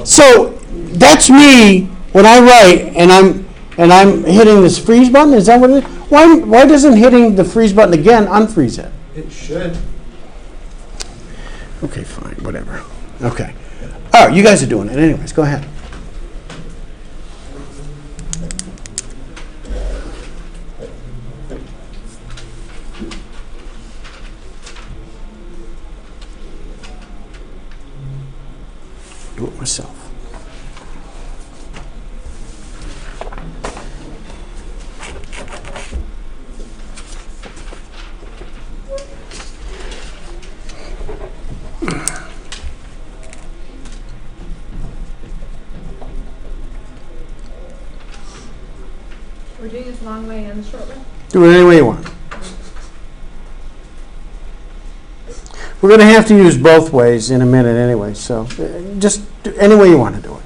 So that's me when I write and I'm hitting this freeze button. Is that what it is? Why doesn't hitting the freeze button again unfreeze it? It should. Okay, fine, whatever. Okay. All right, you guys are doing it anyways. Go ahead. do it myself. We're doing this long way and the short way? Do it any way you want. We're going to have to use both ways in a minute anyway, so just do any way you want to do it.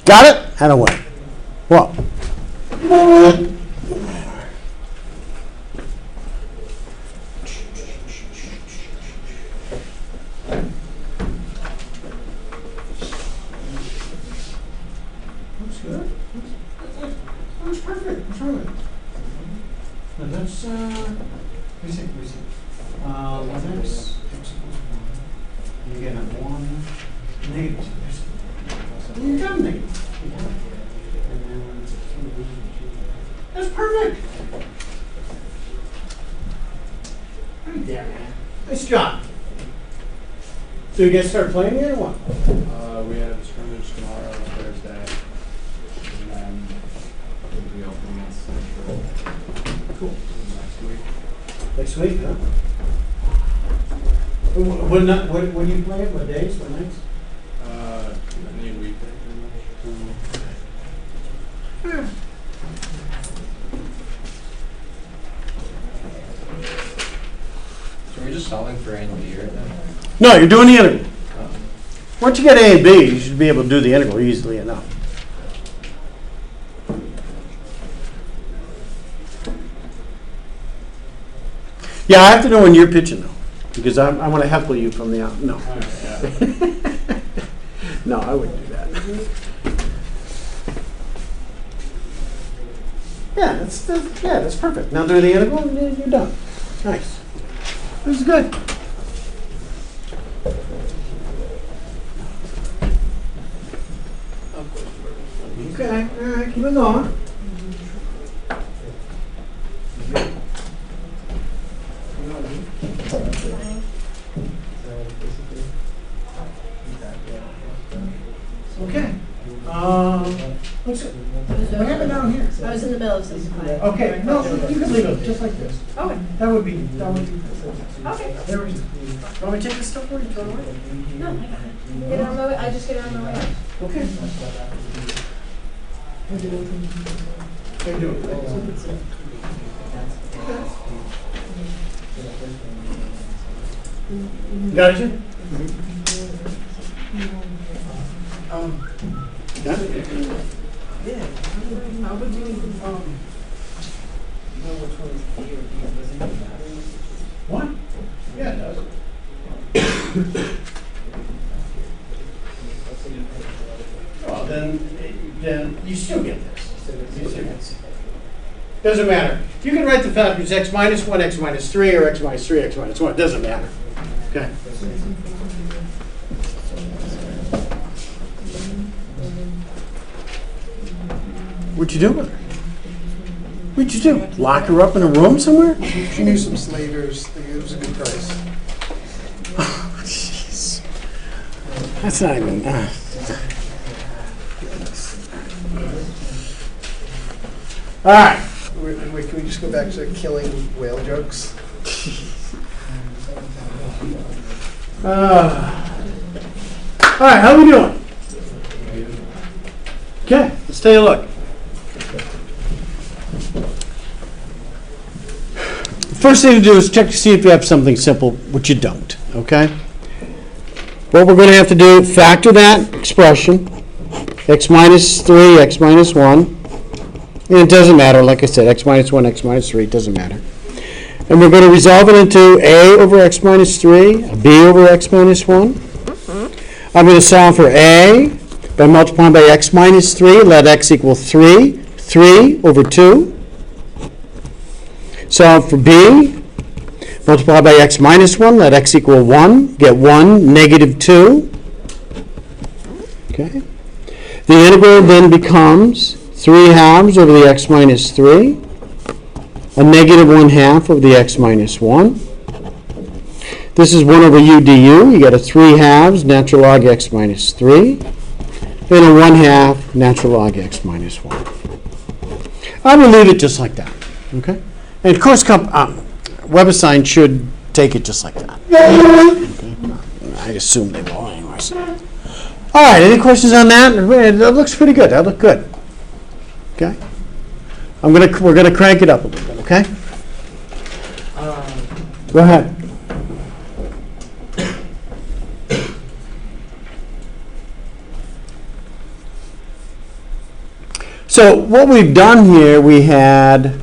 Got it? How do I? What? Looks good. Looks perfect. What's wrong with it? No, that's, let me see. Linux. You get a 1, negative. You got negative. That's perfect. Right there, man. Nice job. So you guys start playing yet or what? We have a scrimmage tomorrow, Thursday, and then we'll be opening against Central Cool. next week. Next week, huh? When do you play it? What days? What nights? Any weekday, pretty much. So we're just solving for A and B right now? No, you're doing the integral. Once you get A and B, you should be able to do the integral easily enough. Yeah, I have to know when you're pitching though, because I want to heckle you from the out. No. Yeah. No, I wouldn't do that. Yeah, that's perfect. Now do the integral and then you're done. Nice. This is good. Okay, all right, keep it going. Okay. What's it? What happened down here? I was in the middle of simplifying. Okay, no, you can leave it just like this. Okay. That would be. Okay. There we go. Want me to take this stuff for you? Throw it away? No, I got it. Get it on my way. I just get it on my way out. Okay. How you doing? Got it, Jim? Got it? Yeah. How would you, know which one is A or B? Does it matter? What? Yeah, it does. Well, then you still get this. You still get this. Doesn't matter. You can write the factors x minus 1, x minus 3, or x minus 3, x minus 1. It doesn't matter. Okay. What'd you do with her? What'd you do? Lock her up in a room somewhere? She knew some slavers. It was a good price. Oh, jeez. That's not even. All right. Wait, can we just go back to killing whale jokes? All right, how are we doing? Okay, let's take a look. First thing to do is check to see if you have something simple, which you don't, okay? What we're going to have to do, factor that expression, x minus 3, x minus 1, And it doesn't matter, like I said, x minus 1, x minus 3, it doesn't matter. And we're going to resolve it into a over x minus 3, b over x minus 1. I'm going to solve for a by multiplying by x minus 3, let x equal 3, 3 over 2. Solve for b, multiply by x minus 1, let x equal 1, get 1, negative 2. Okay. The integral then becomes 3 halves over the x minus 3, a negative 1 half over the x minus 1. This is 1 over u du. You get a 3 halves natural log x minus 3, and a 1 half natural log x minus 1. I will leave it just like that. Okay? And of course, WebAssign should take it just like that. Okay? I assume they will anyways. All right, any questions on that? That looks pretty good. That looked good. Okay? We're gonna crank it up a little bit, okay? Go ahead. So what we've done here, we had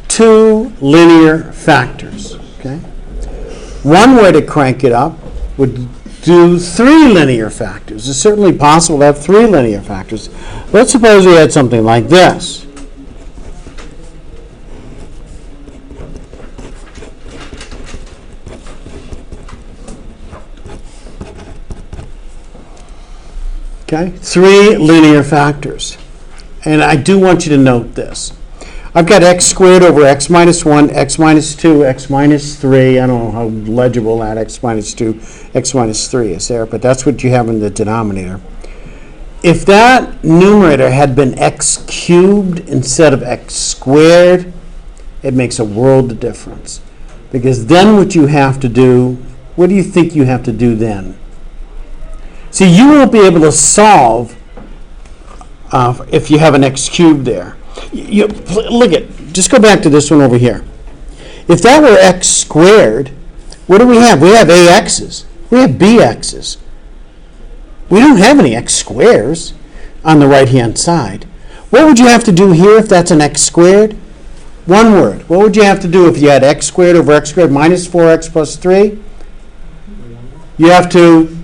2 linear factors, okay? One way to crank it up would do 3 linear factors. It's certainly possible to have 3 linear factors. Let's suppose we had something like this. Okay, 3 linear factors. And I do want you to note this. I've got x squared over x minus 1, x minus 2, x minus 3. I don't know how legible that x minus 2, x minus 3 is there, but that's what you have in the denominator. If that numerator had been x cubed instead of x squared, it makes a world of difference. Because then what you have to do, what do you think you have to do then? See, you won't be able to solve if you have an x cubed there. Look at, just go back to this one over here. If that were x squared, what do we have? We have ax's. We have bx's. We don't have any x squares on the right-hand side. What would you have to do here if that's an x squared? One word. What would you have to do if you had x squared over x squared minus 4x plus 3? You have to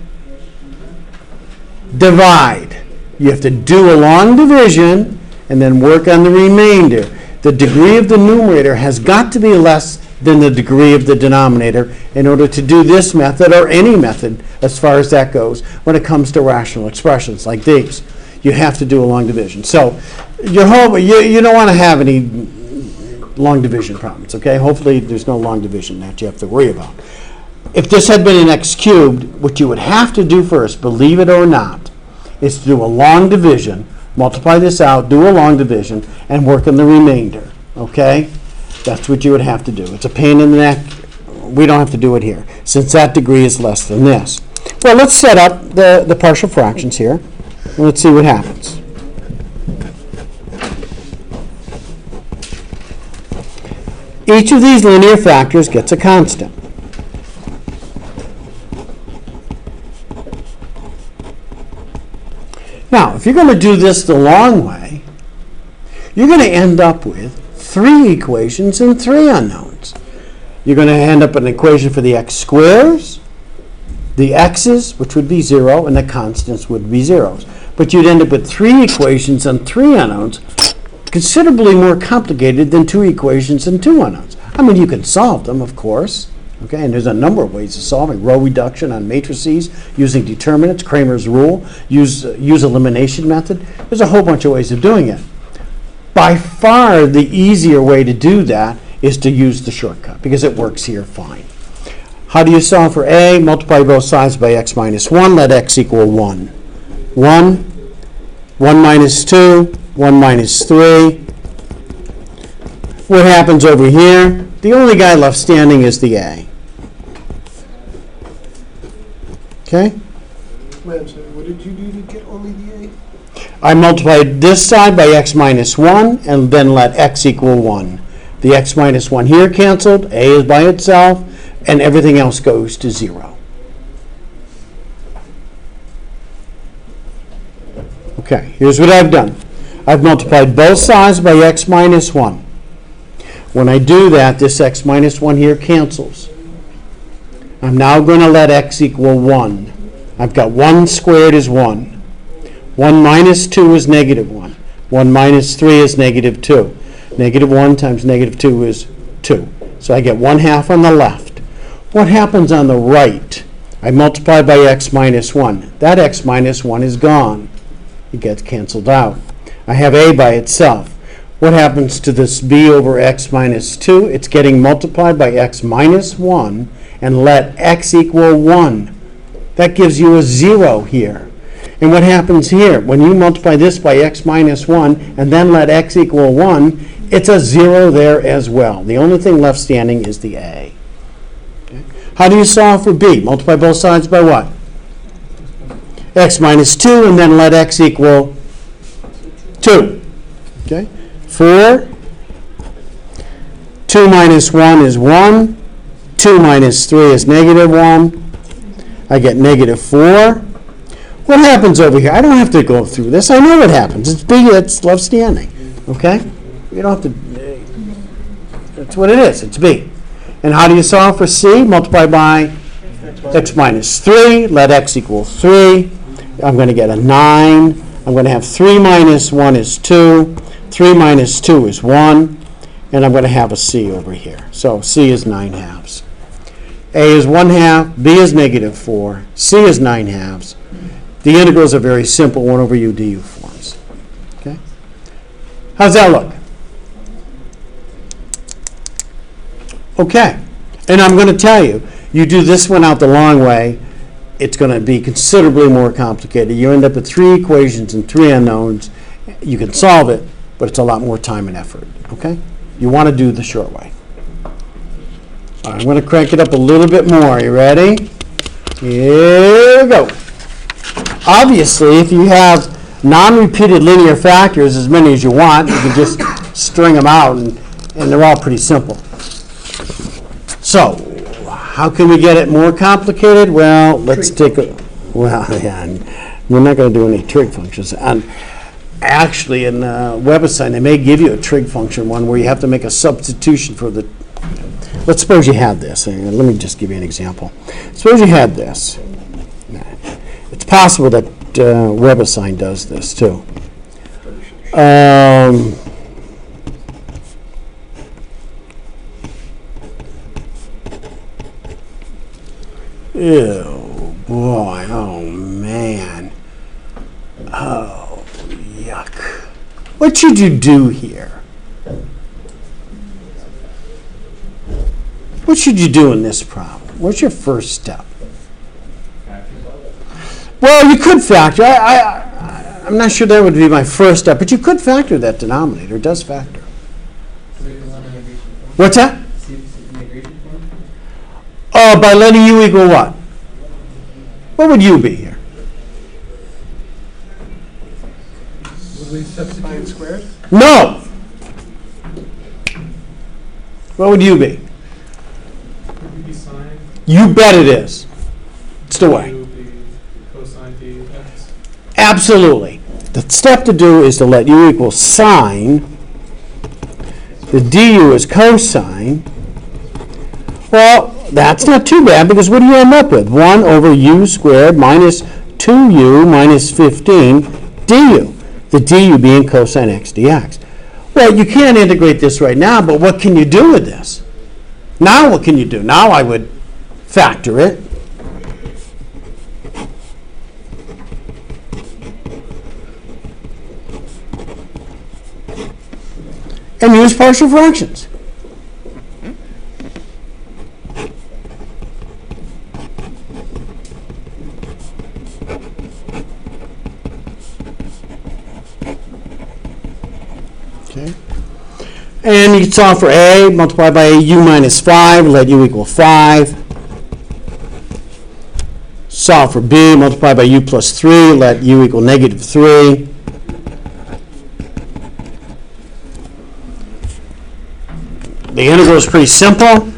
divide. You have to do a long division and then work on the remainder. The degree of the numerator has got to be less than the degree of the denominator in order to do this method or any method as far as that goes when it comes to rational expressions like these. You have to do a long division. So you don't want to have any long division problems, okay? Hopefully there's no long division that you have to worry about. If this had been an x cubed, what you would have to do first, believe it or not, is to do a long division, multiply this out, do a long division, and work on the remainder, okay? That's what you would have to do. It's a pain in the neck. We don't have to do it here, since that degree is less than this. Well, let's set up the partial fractions here, and let's see what happens. Each of these linear factors gets a constant. Now, if you're going to do this the long way, you're going to end up with 3 equations and 3 unknowns. You're going to end up with an equation for the x squares, the x's, which would be 0, and the constants would be zeros. But you'd end up with 3 equations and 3 unknowns, considerably more complicated than 2 equations and 2 unknowns. I mean, you can solve them, of course. Okay, and there's a number of ways of solving. Row reduction on matrices, using determinants, Cramer's rule, use elimination method. There's a whole bunch of ways of doing it. By far, the easier way to do that is to use the shortcut, because it works here fine. How do you solve for a? Multiply both sides by x minus 1, let x equal 1. 1, 1 minus 2, 1 minus 3. What happens over here? The only guy left standing is the a. Okay? Wait, I'm sorry, what did you do to get only the a? I multiplied this side by x minus 1 and then let x equal 1. The x minus 1 here canceled, a is by itself, and everything else goes to 0. Okay, here's what I've done. I've multiplied both sides by x minus 1. When I do that, this x minus 1 here cancels. I'm now going to let x equal 1. I've got 1 squared is 1. 1 minus 2 is negative 1. 1 minus 3 is negative 2. Negative 1 times negative 2 is 2. So I get 1/2 on the left. What happens on the right? I multiply by x minus 1. That x minus 1 is gone. It gets canceled out. I have a by itself. What happens to this b over x minus 2? It's getting multiplied by x minus 1 and let x equal 1. That gives you a 0 here. And what happens here? When you multiply this by x minus 1 and then let x equal 1, it's a 0 there as well. The only thing left standing is the a. Okay. How do you solve for b? Multiply both sides by what? X minus 2 and then let x equal 2. Okay? 4. 2 minus 1 is 1. 2 minus 3 is negative 1. I get negative 4. What happens over here? I don't have to go through this. I know what happens. It's b that's left standing. Okay? You don't have to. That's what it is. It's b. And how do you solve for c? Multiply by x minus 3. Let x equal 3. I'm going to get a 9. I'm going to have 3 minus 1 is 2. 3 minus 2 is 1. And I'm going to have a c over here. So c is 9/2. A is 1/2. B is negative 4. C is 9/2. The integrals are very simple, 1 over u du forms. Okay? How's that look? Okay. And I'm going to tell you, you do this one out the long way, it's going to be considerably more complicated. You end up with 3 equations and 3 unknowns. You can solve it, but it's a lot more time and effort. Okay? You want to do the short way. All right, I'm going to crank it up a little bit more. You ready? Here we go. Obviously, if you have non-repeated linear factors, as many as you want, you can just string them out, and they're all pretty simple. So, how can we get it more complicated? Well, let's take a, well, yeah, we're not going to do any trig functions. And actually, in WebAssign, they may give you a trig function one where you have to make a substitution for the, let's suppose you had this. Let me just give you an example. Suppose you had this. It's possible that WebAssign does this too. Ew, boy, oh man. Oh, yuck. What should you do here? What should you do in this problem? What's your first step? Well, you could factor. I'm not sure that would be my first step, but you could factor that denominator. It does factor. What's that? Oh, by letting u equal what? What would u be here? Would we substitute squared? No. What would u be? Would it be sine? You bet it is. It's the way. It would be cosine dx. Absolutely. The step to do is to let u equal sine. The du is cosine. Well, that's not too bad, because what do you end up with? 1 over u squared minus 2u minus 15 du. The du being cosine x dx. Well, you can't integrate this right now, but what can you do with this? Now what can you do? Now I would factor it. And use partial fractions. Okay. And you can solve for a, multiply by u minus 5, let u equal 5. Solve for b, multiply by u plus 3, let u equal negative 3. The integral is pretty simple.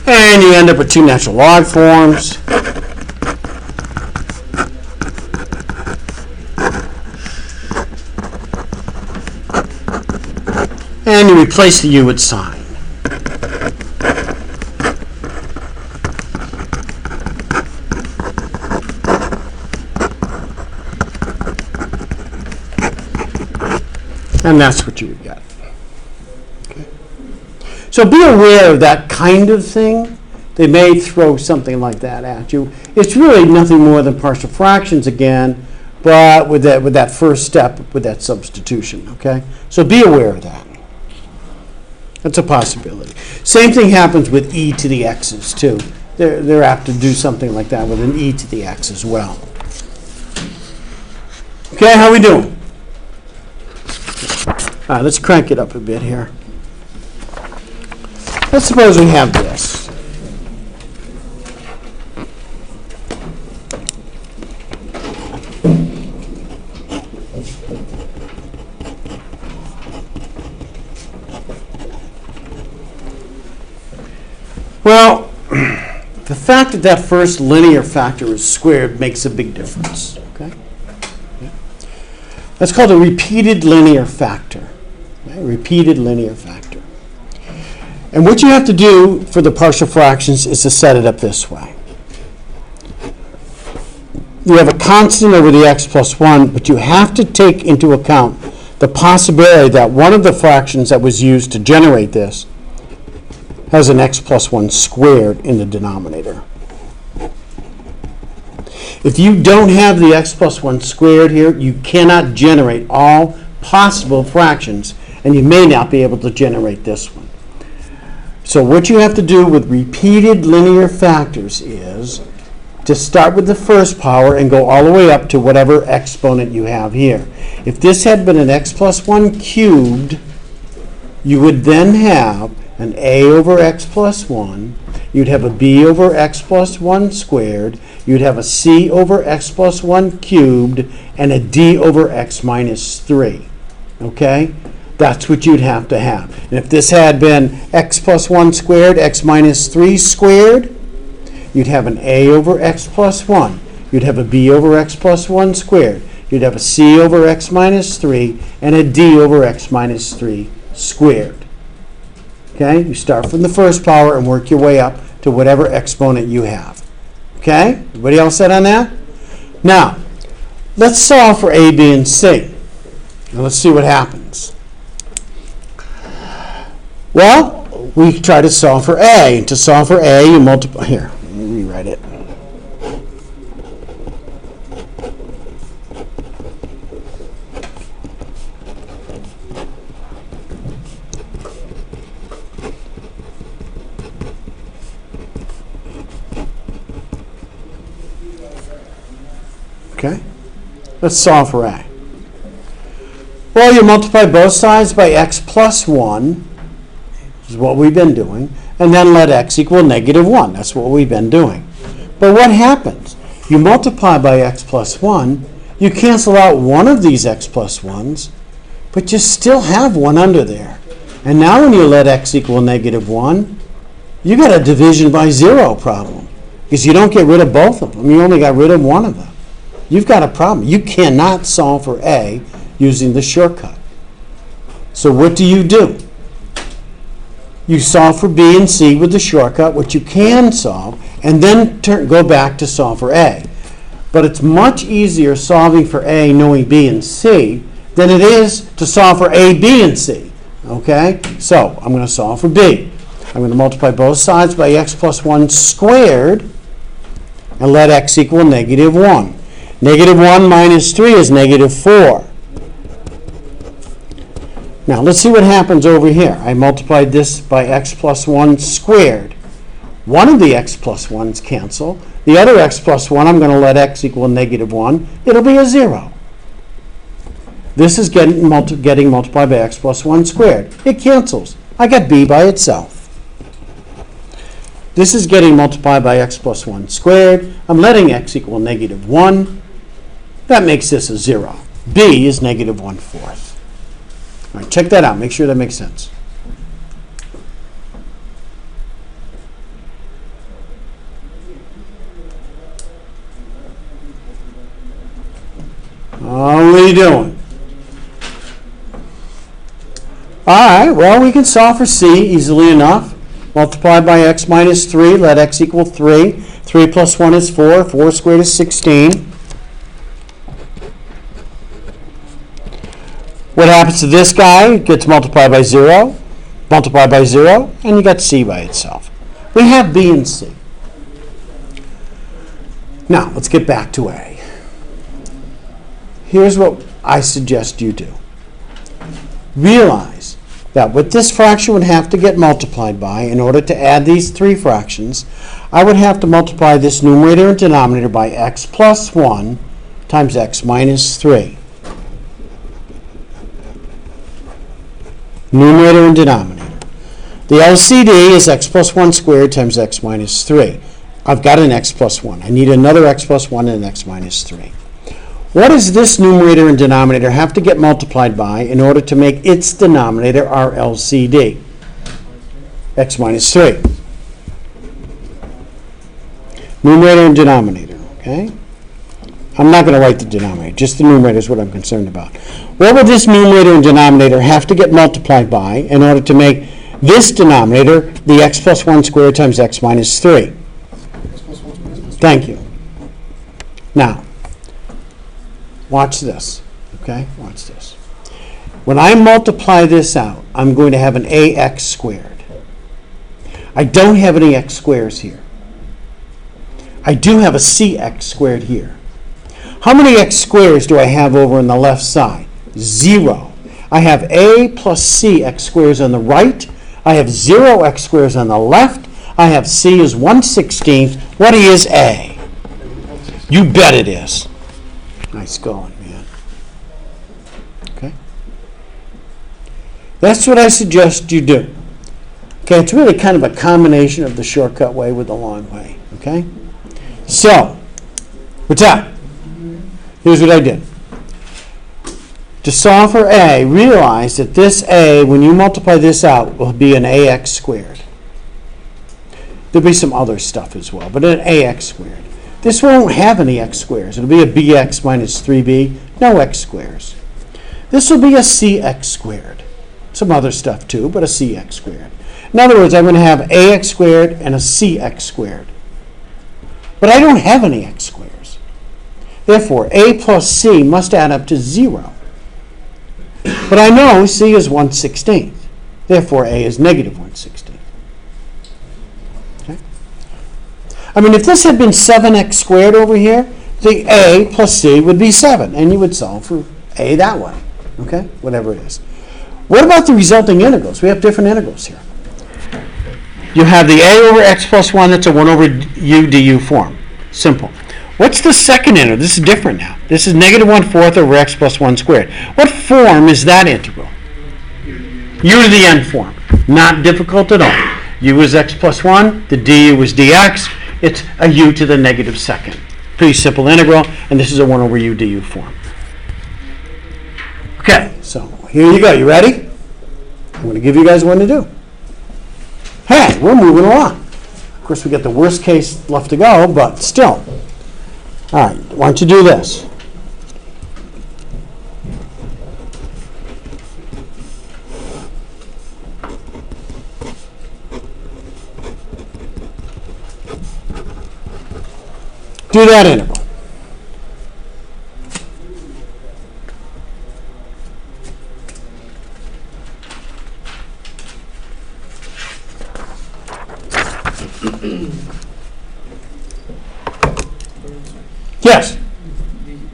And you end up with two natural log forms. And you replace the u with sine. And that's what you would get. Okay. So be aware of that kind of thing. They may throw something like that at you. It's really nothing more than partial fractions again, but with that first step, with that substitution. Okay. So be aware of that. That's a possibility. Same thing happens with e to the x's too. They're apt to do something like that with an e to the x as well. Okay, how we doing? All right, let's crank it up a bit here. Let's suppose we have this. Well, the fact that that first linear factor is squared makes a big difference. Okay? That's called a repeated linear factor. Okay? Repeated linear factor. And what you have to do for the partial fractions is to set it up this way. You have a constant over the x plus 1, but you have to take into account the possibility that one of the fractions that was used to generate this has an x plus 1 squared in the denominator. If you don't have the x plus 1 squared here, you cannot generate all possible fractions, and you may not be able to generate this one. So what you have to do with repeated linear factors is to start with the first power and go all the way up to whatever exponent you have here. If this had been an x plus 1 cubed, you would then have an a over x plus 1, you'd have a b over x plus 1 squared, you'd have a c over x plus 1 cubed, and a d over x minus 3. Okay? That's what you'd have to have. And if this had been x plus 1 squared, x minus 3 squared, you'd have an a over x plus 1. You'd have a b over x plus 1 squared. You'd have a c over x minus 3, and a d over x minus 3 squared. Okay? You start from the first power and work your way up to whatever exponent you have. Okay? Everybody all set on that? Now, let's solve for a, b, and c. And let's see what happens. Well, we try to solve for a. To solve for a, you multiply. Here, let me rewrite it. Okay? Let's solve for a. Well, you multiply both sides by x plus 1, which is what we've been doing, and then let x equal negative 1. That's what we've been doing. But what happens? You multiply by x plus 1, you cancel out one of these x plus 1s, but you still have one under there. And now when you let x equal negative 1, you got a division by 0 problem, because you don't get rid of both of them. You only got rid of one of them. You've got a problem. You cannot solve for a using the shortcut. So what do? You solve for b and c with the shortcut, which you can solve, and then go back to solve for a. But it's much easier solving for a knowing b and c than it is to solve for a, b, and c. Okay? So I'm going to solve for b. I'm going to multiply both sides by x plus 1 squared and let x equal negative 1. Negative 1 minus 3 is negative 4. Now, let's see what happens over here. I multiplied this by x plus 1 squared. One of the x plus 1's cancel. The other x plus 1, I'm going to let x equal negative 1. It'll be a 0. This is getting multiplied by x plus 1 squared. It cancels. I got b by itself. This is getting multiplied by x plus 1 squared. I'm letting x equal negative 1. That makes this a 0. b is negative 1/4. All right, check that out. Make sure that makes sense. Oh, what are you doing? All right, well, we can solve for c easily enough. Multiply by x minus 3, let x equal 3. 3 plus 1 is 4. 4 squared is 16. What happens to this guy? It gets multiplied by 0, multiplied by 0, and you got c by itself. We have b and c. Now, let's get back to a. Here's what I suggest you do. Realize that what this fraction would have to get multiplied by in order to add these three fractions, I would have to multiply this numerator and denominator by x plus 1 times x minus 3. Numerator and denominator. The LCD is x plus 1 squared times x minus 3. I've got an x plus 1. I need another x plus 1 and an x minus 3. What does this numerator and denominator have to get multiplied by in order to make its denominator our LCD? X minus 3. Numerator and denominator, okay? I'm not going to write the denominator, just the numerator is what I'm concerned about. What would this numerator and denominator have to get multiplied by in order to make this denominator the x plus 1 squared times x minus 3? Thank you. Now, watch this, okay? Watch this. When I multiply this out, I'm going to have an ax squared. I don't have any x squares here. I do have a cx squared here. How many x squares do I have over on the left side? 0. I have a plus c x squares on the right. I have 0 x squares on the left. I have c is 1/16. What is a? You bet it is. Nice going, man. Okay? That's what I suggest you do. Okay, it's really kind of a combination of the shortcut way with the long way. Okay? So, what's that? Here's what I did. To solve for a, realize that this a, when you multiply this out, will be an ax squared. There'll be some other stuff as well, but an ax squared. This won't have any x squares. It'll be a bx minus 3b, no x squares. This will be a cx squared. Some other stuff too, but a cx squared. In other words, I'm going to have ax squared and a cx squared. But I don't have any x squares. Therefore, a plus c must add up to 0. But I know c is 1/16. Therefore, a is negative 1/16. Okay? I mean, if this had been 7x squared over here, the a plus c would be 7, and you would solve for a that way. Okay? Whatever it is. What about the resulting integrals? We have different integrals here. You have the a over x plus 1, that's a 1 over u du form. Simple. What's the second integral? This is different now. This is negative 1/4 over x plus 1 squared. What form is that integral? U to the n form. Not difficult at all. U is x plus 1. The du is dx. It's a u to the negative second. Pretty simple integral, and this is a 1 over u du form. Okay, so here you go. You ready? I'm going to give you guys one to do. Hey, we're moving along. Of course, we got the worst case left to go, but still. All right, why don't you do this? Do that integral. Yes?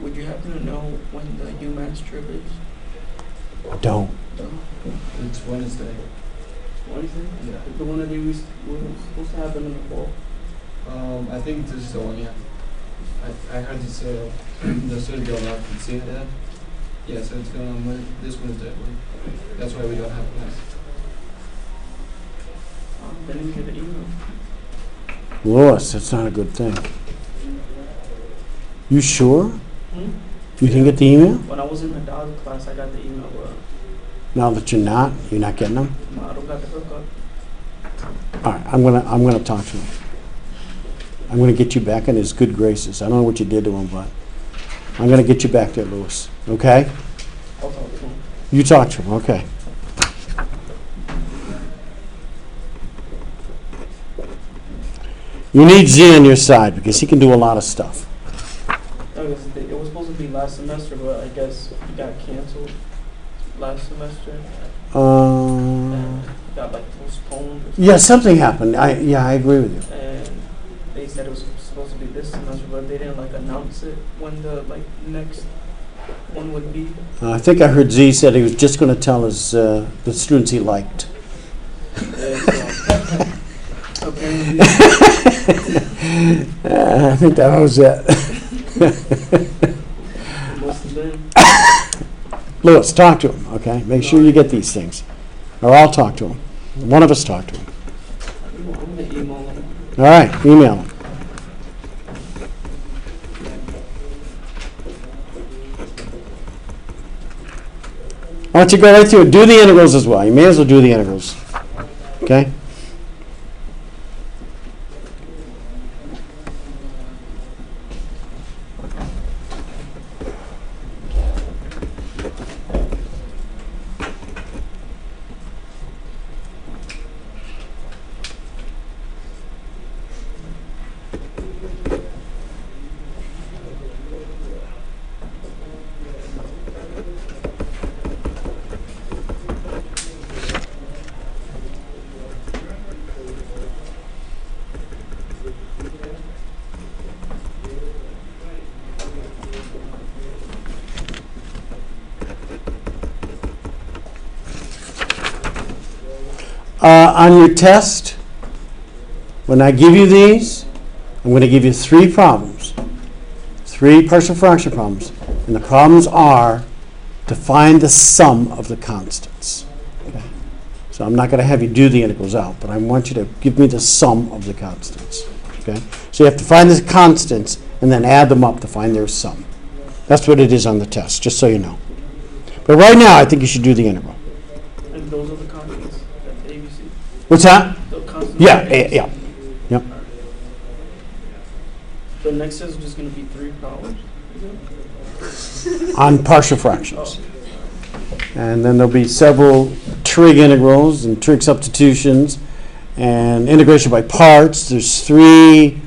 Would you happen to know when the UMass trip is? Don't. It's Wednesday. Wednesday? Yeah. The one that we was supposed to happen in the fall. I think this is the one, yeah. I heard this, the student going out and seeing it. Yeah, so it's going on this Wednesday. That's why we don't have class. Didn't get the email. Lois, that's not a good thing. You sure? Hmm? You didn't get the email? When I was in the dog class, I got the email. Now that you're not getting them? I don't got the hookup. All right, I'm gonna talk to him. I'm gonna get you back in his good graces. I don't know what you did to him, but I'm going to get you back there, Louis. Okay? I'll talk to him. You talk to him. Okay. You need Z on your side because he can do a lot of stuff. I guess it was supposed to be last semester, but I guess it got canceled last semester. And got like postponed. Or Yeah, something happened. I agree with you. And they said it was supposed to be this semester, but they didn't like announce it when the like next one would be. I think I heard Z said he was just going to tell his the students he liked. Apparently, I think that was it. it must have been. Louis, talk to him, okay? Make sure you get these things. Or I'll talk to him. One of us talk to him. I'm gonna email them. All right, email him. Why don't you go right through it? Do the integrals as well. You may as well do the integrals. Okay? On your test, when I give you these, I'm going to give you 3 problems, 3 partial fraction problems, and the problems are to find the sum of the constants. Okay? So I'm not going to have you do the integrals out, but I want you to give me the sum of the constants. Okay? So you have to find the constants and then add them up to find their sum. That's what it is on the test, just so you know. But right now, I think you should do the integral. And those are the constants. That's ABC. What's that? The constants. Yeah, are ABC. yeah. Yep. The next is just gonna be 3 problems. Is it? On partial fractions. Oh. And then there'll be several trig integrals and trig substitutions and integration by parts. There's 3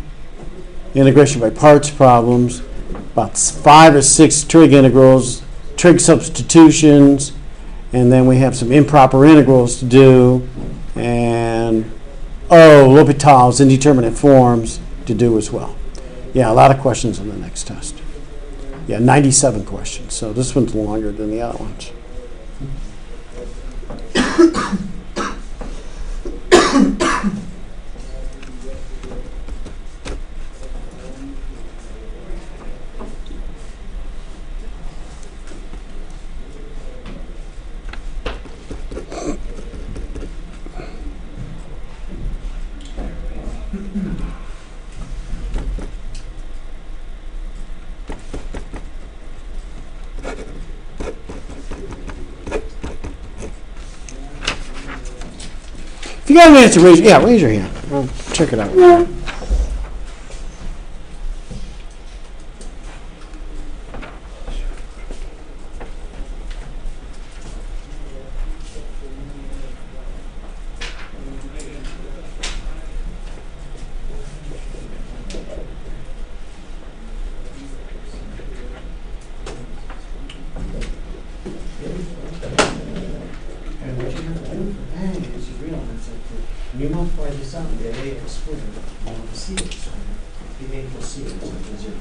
integration by parts problems, about 5 or 6 trig integrals, trig substitutions, and then we have some improper integrals to do, and L'Hopital's indeterminate forms to do as well. Yeah, a lot of questions on the next test. Yeah, 97 questions. So this one's longer than the other ones. If you got an answer, raise your hand. I'll check it out. And what you have to do for A is you realize that when you multiply this out and get A squared, you want to C it. So the A plus C is equal to 0.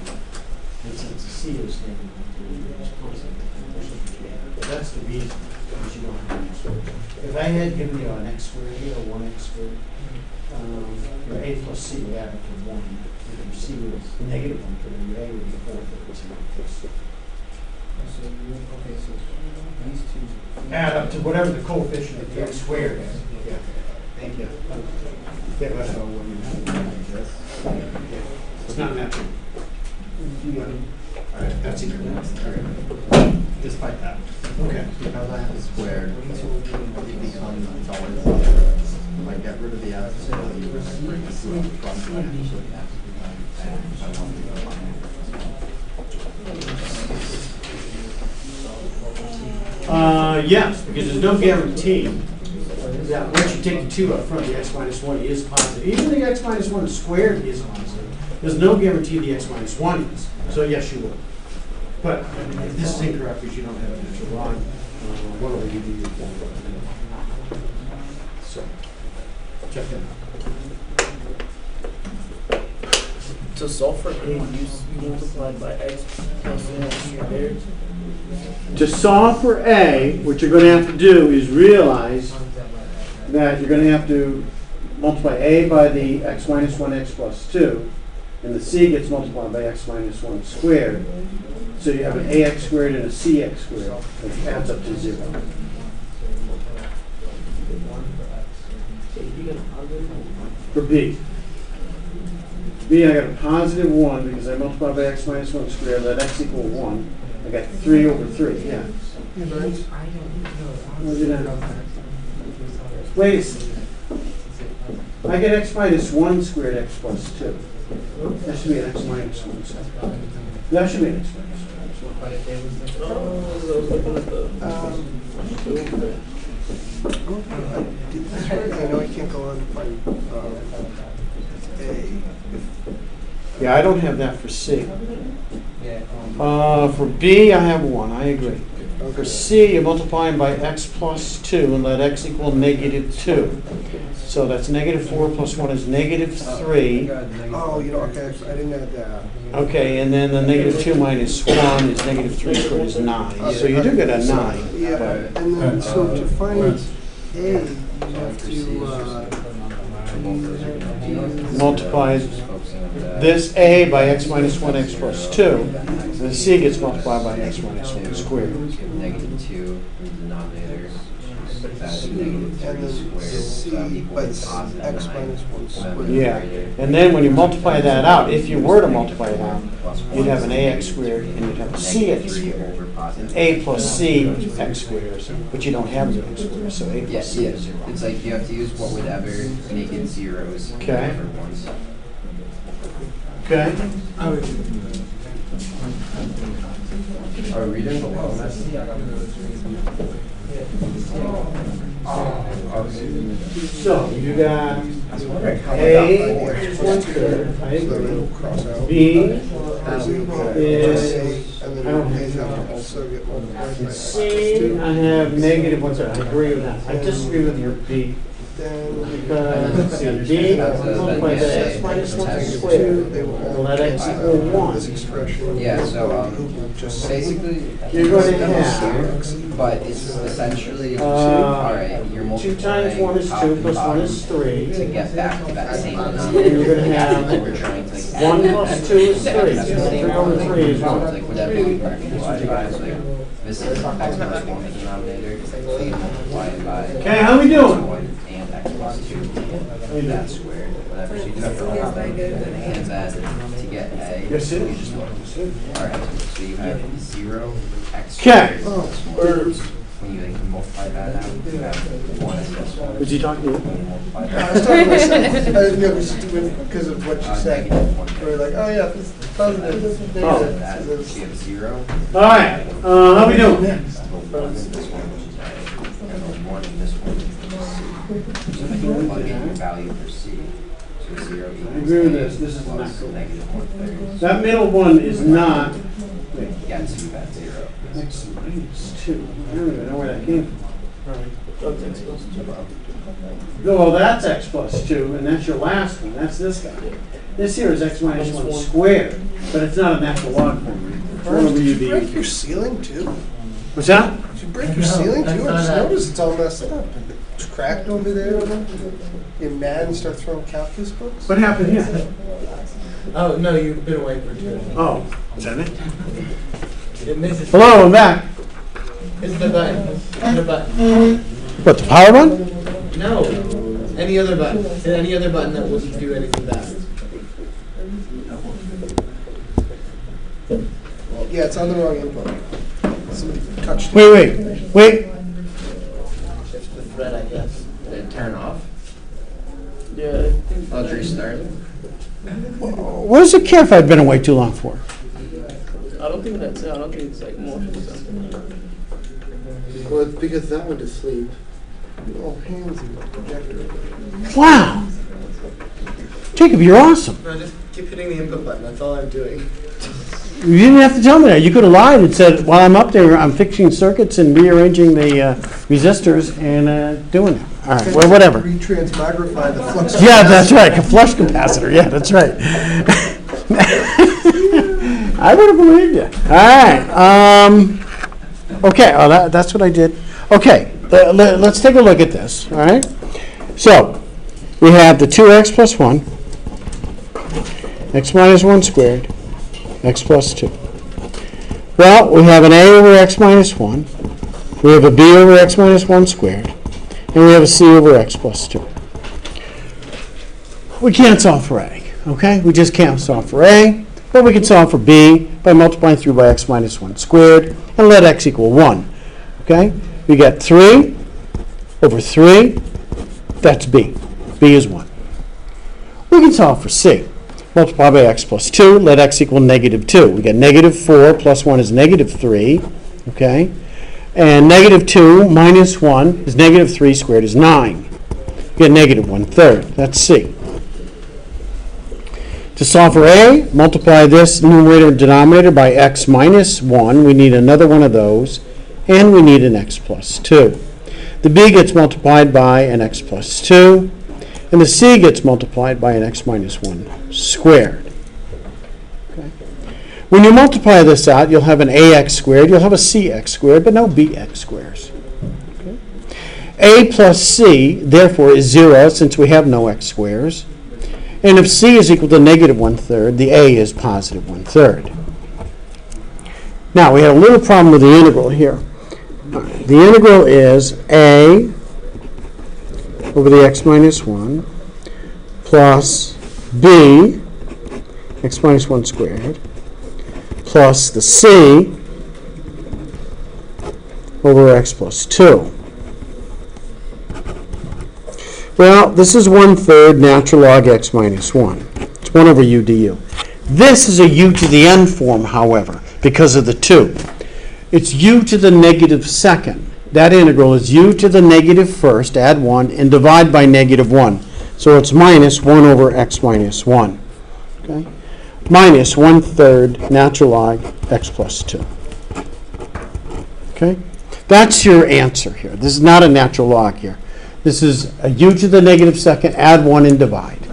And since the C is negative, you just close it. That's the reason, because you don't have an X squared. If I had given you an X squared here, or 1X squared, your A plus C would add up to 1. If your C was negative 1, then your A would be 4 thirds. Okay, so these two. Add up to whatever the coefficient of the X squared is. Yeah. Thank you. Yeah, but So when you have this, it's not matching. All right, that's equal. Despite that. Okay. because I have a squared, it becomes it's always if I get rid of the F value, I bring the 2 up front, so I actually have to I want to go on. Yes, because there's no guarantee that once you take the 2 up front, the x minus 1 is positive. Even the x minus 1 squared is positive. There's no guarantee the x minus 1 is. So yes, you will. But if this is incorrect because you don't have an natural line, what will you do? So, check that out. To solve for A, you multiply by x plus x squared. To solve for A, what you're going to have to do is realize that you're going to have to multiply A by the x minus 1 x plus 2, and the C gets multiplied by x minus 1 squared. So you have an ax squared and a cx squared, which adds up to 0. For B. B, I got a positive 1 because I multiplied by x minus 1 squared, let x equal 1. I got 3 over 3, yeah. Where's it at? Wait a second. I get x minus 1 squared x plus 2. That should be an x minus 1 squared. That should be an x minus I know I can't go on find A. Yeah, I don't have that for C. For B, I have 1. I agree. For C, you're multiplying by x plus 2 and let x equal negative 2. So that's negative 4 plus 1 is negative 3. Oh, you know, okay, I didn't add that. Okay, and then the negative 2 minus 1 is negative 3 squared is 9. So you do get a 9. Yeah, and then so to find A, you have to Multiply this A by x minus 1 x plus 2. And the C gets multiplied by x minus 1 squared. Negative 2 in the denominator. That's negative 3 and then squared. So C that by equals positive x 9. minus 1 squared. Yeah, and then when you multiply that out, if you were to multiply it out, you'd have an ax squared and you'd have a cx squared. And a plus c x squared, but you don't have the x squared, so a plus Yes, c yes. is 0. It's like you have to use what would ever make it zeros. Okay. For ones. Okay? Are we reading below? So you got a x one third, I agree. B is, And I don't then A have have to also get multiplied by x C, plus I have negative 1 third. I agree with that. I disagree with your B. 2. Then Because, let's see, B multiplied by x minus 1 squared, and let x equal 1. this expression. Yeah, so Just basically, You're going to have but it's essentially, alright, you're 2 multiplying times 1 is top 2 and plus 1 bottom is 3. to get back to that same And denominator. you're going to have We're trying to like 1 plus 2 is 3. So 3 over 3 is 1. Like whatever we multiply by, it's like this is x plus 1 in the denominator, so you multiply it by Okay, how we doing? 1 and x plus 2, that squared, whatever, so you do have to and then to get a, Yes, it you is. just alright, so you have 0 x Okay. squared. When you like multiply that out, you have 1 x plus 1. Was he talking to you? When you multiply I that was talking to myself. I didn't know it was stupid because of what you said. negative 1. We were like, oh yeah, this is positive, this is So negative. that, So so this- you have 0. Alright, how we doing? This one, which is a, and then 1 and this one. So then you plug in your value for C. So 0 equals I agree with A this. This is plus not cool. negative 1/3. That middle one is not, wait, Gets you that 0. x minus 2. I don't even know where that came from. That's x plus 2. Well, that's x plus 2, and that's your last one. That's this guy. This here is x minus 1 squared, but it's not a natural log form. It's 1 over Did you break UD. your ceiling too? What's that? Did you break your ceiling too? I just noticed it's all messed up. It's cracked over there. You're mad and start throwing calculus books? What happened here? Oh, no, you've been away for 2 minutes. Oh, is that it? It misses. Hello, I'm back. Hit the button. Hit the button. What, the power button? No. Any other button. Hit any other button that will do anything bad. Yeah, it's on the wrong input. Somebody touched it. Wait. Shift the thread, I guess. Did it turn off? Yeah, I think. I'll restart. What does it care if I've been away too long for? I don't think that's it. I don't think it's like motion sensor. Well, it's because that went to sleep. All hands in the projector. Wow. Jacob, you're awesome. No, just keep hitting the input button. That's all I'm doing. You didn't have to tell me that. You could have lied and said, while I'm up there, I'm fixing circuits and rearranging the resistors and doing it. All right, well, whatever. Retransmogrify the flux. Yeah, that's right. A flush capacitor. Yeah, that's right. I would have believed you. All right. Okay, that's what I did. Okay, let's take a look at this. All right. So we have the 2x plus 1, x minus 1 squared, x plus 2. Well, we have an a over x minus 1. We have a b over x minus 1 squared. And we have a c over x plus 2. We can't solve for a, okay? We just can't solve for a, but we can solve for b by multiplying through by x minus 1 squared and let x equal 1, okay? We get 3 over 3, that's b. b is 1. We can solve for c. Multiply by x plus 2, let x equal negative 2. We get negative 4 plus 1 is negative 3, okay? And negative 2 minus 1 is negative 3 squared is 9. You get negative 1/3. That's C. To solve for A, multiply this numerator and denominator by x minus 1. We need another one of those. And we need an x plus 2. The B gets multiplied by an x plus 2. And the C gets multiplied by an x minus 1 squared. When you multiply this out, you'll have an ax squared, you'll have a cx squared, but no bx squares. Okay. A plus c, therefore, is 0 since we have no x squares. And if c is equal to negative 1/3, the a is positive 1/3. Now, we had a little problem with the integral here. The integral is a over the x minus 1 plus b, x minus 1 squared, plus the c over x plus 2. Well, this is 1/3 natural log x minus 1. It's 1 over u du. This is a u to the n form, however, because of the 2. It's u to the negative second. That integral is u to the negative first, add 1, and divide by negative 1. So it's minus 1 over x minus 1. Okay? Minus 1/3 natural log x plus 2. Okay? That's your answer here. This is not a natural log here. This is a u to the negative second, add 1 and divide.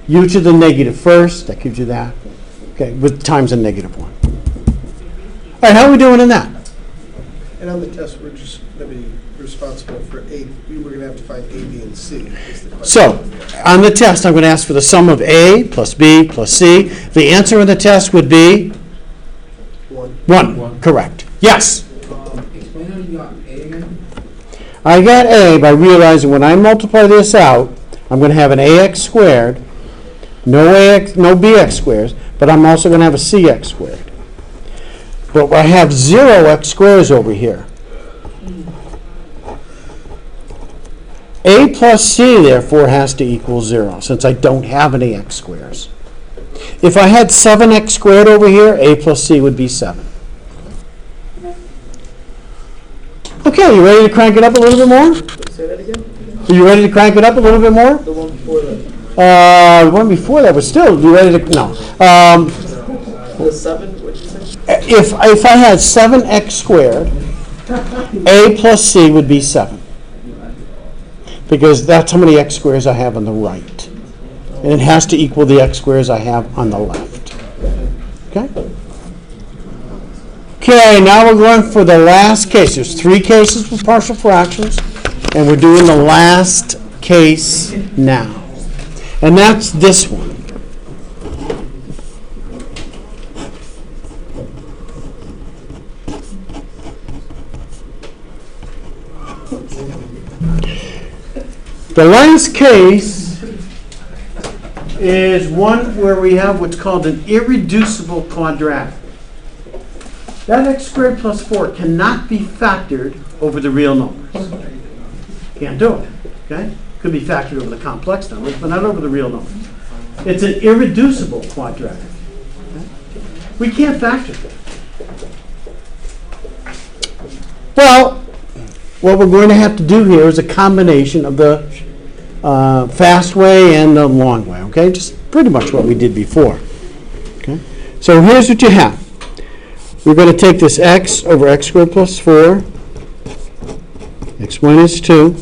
U to the negative first, that gives you that. Okay, with times a negative 1. All right, how are we doing in that? And on the test, we're just going to be responsible for A. We were going to have to find A, B, and C. So, on the test, I'm going to ask for the sum of A plus B plus C. The answer on the test would be? 1. Correct. Yes? Explain how you got A again. I got A by realizing when I multiply this out, I'm going to have an AX squared, no BX squares, but I'm also going to have a CX squared. But I have 0 x squares over here. A plus C, therefore, has to equal 0, since I don't have any x squares. If I had 7x squared over here, A plus C would be 7. Okay, you ready to crank it up a little bit more? Say that again? Are you ready to crank it up a little bit more? The one before that. The one before that was still, you ready to, no. The 7, what'd you say? If I had 7x squared, A plus C would be 7. Because that's how many x squares I have on the right. And it has to equal the x squares I have on the left. Okay? Okay, now we're going for the last case. There's 3 cases with partial fractions, and we're doing the last case now. And that's this one. The last case is one where we have what's called an irreducible quadratic. That x squared plus 4 cannot be factored over the real numbers. Can't do it. Okay? Could be factored over the complex numbers, but not over the real numbers. It's an irreducible quadratic. Okay? We can't factor that. Well, what we're going to have to do here is a combination of the fast way and the long way, okay? Just pretty much what we did before. Okay? So here's what you have. We're going to take this x over x squared plus 4, x minus 2.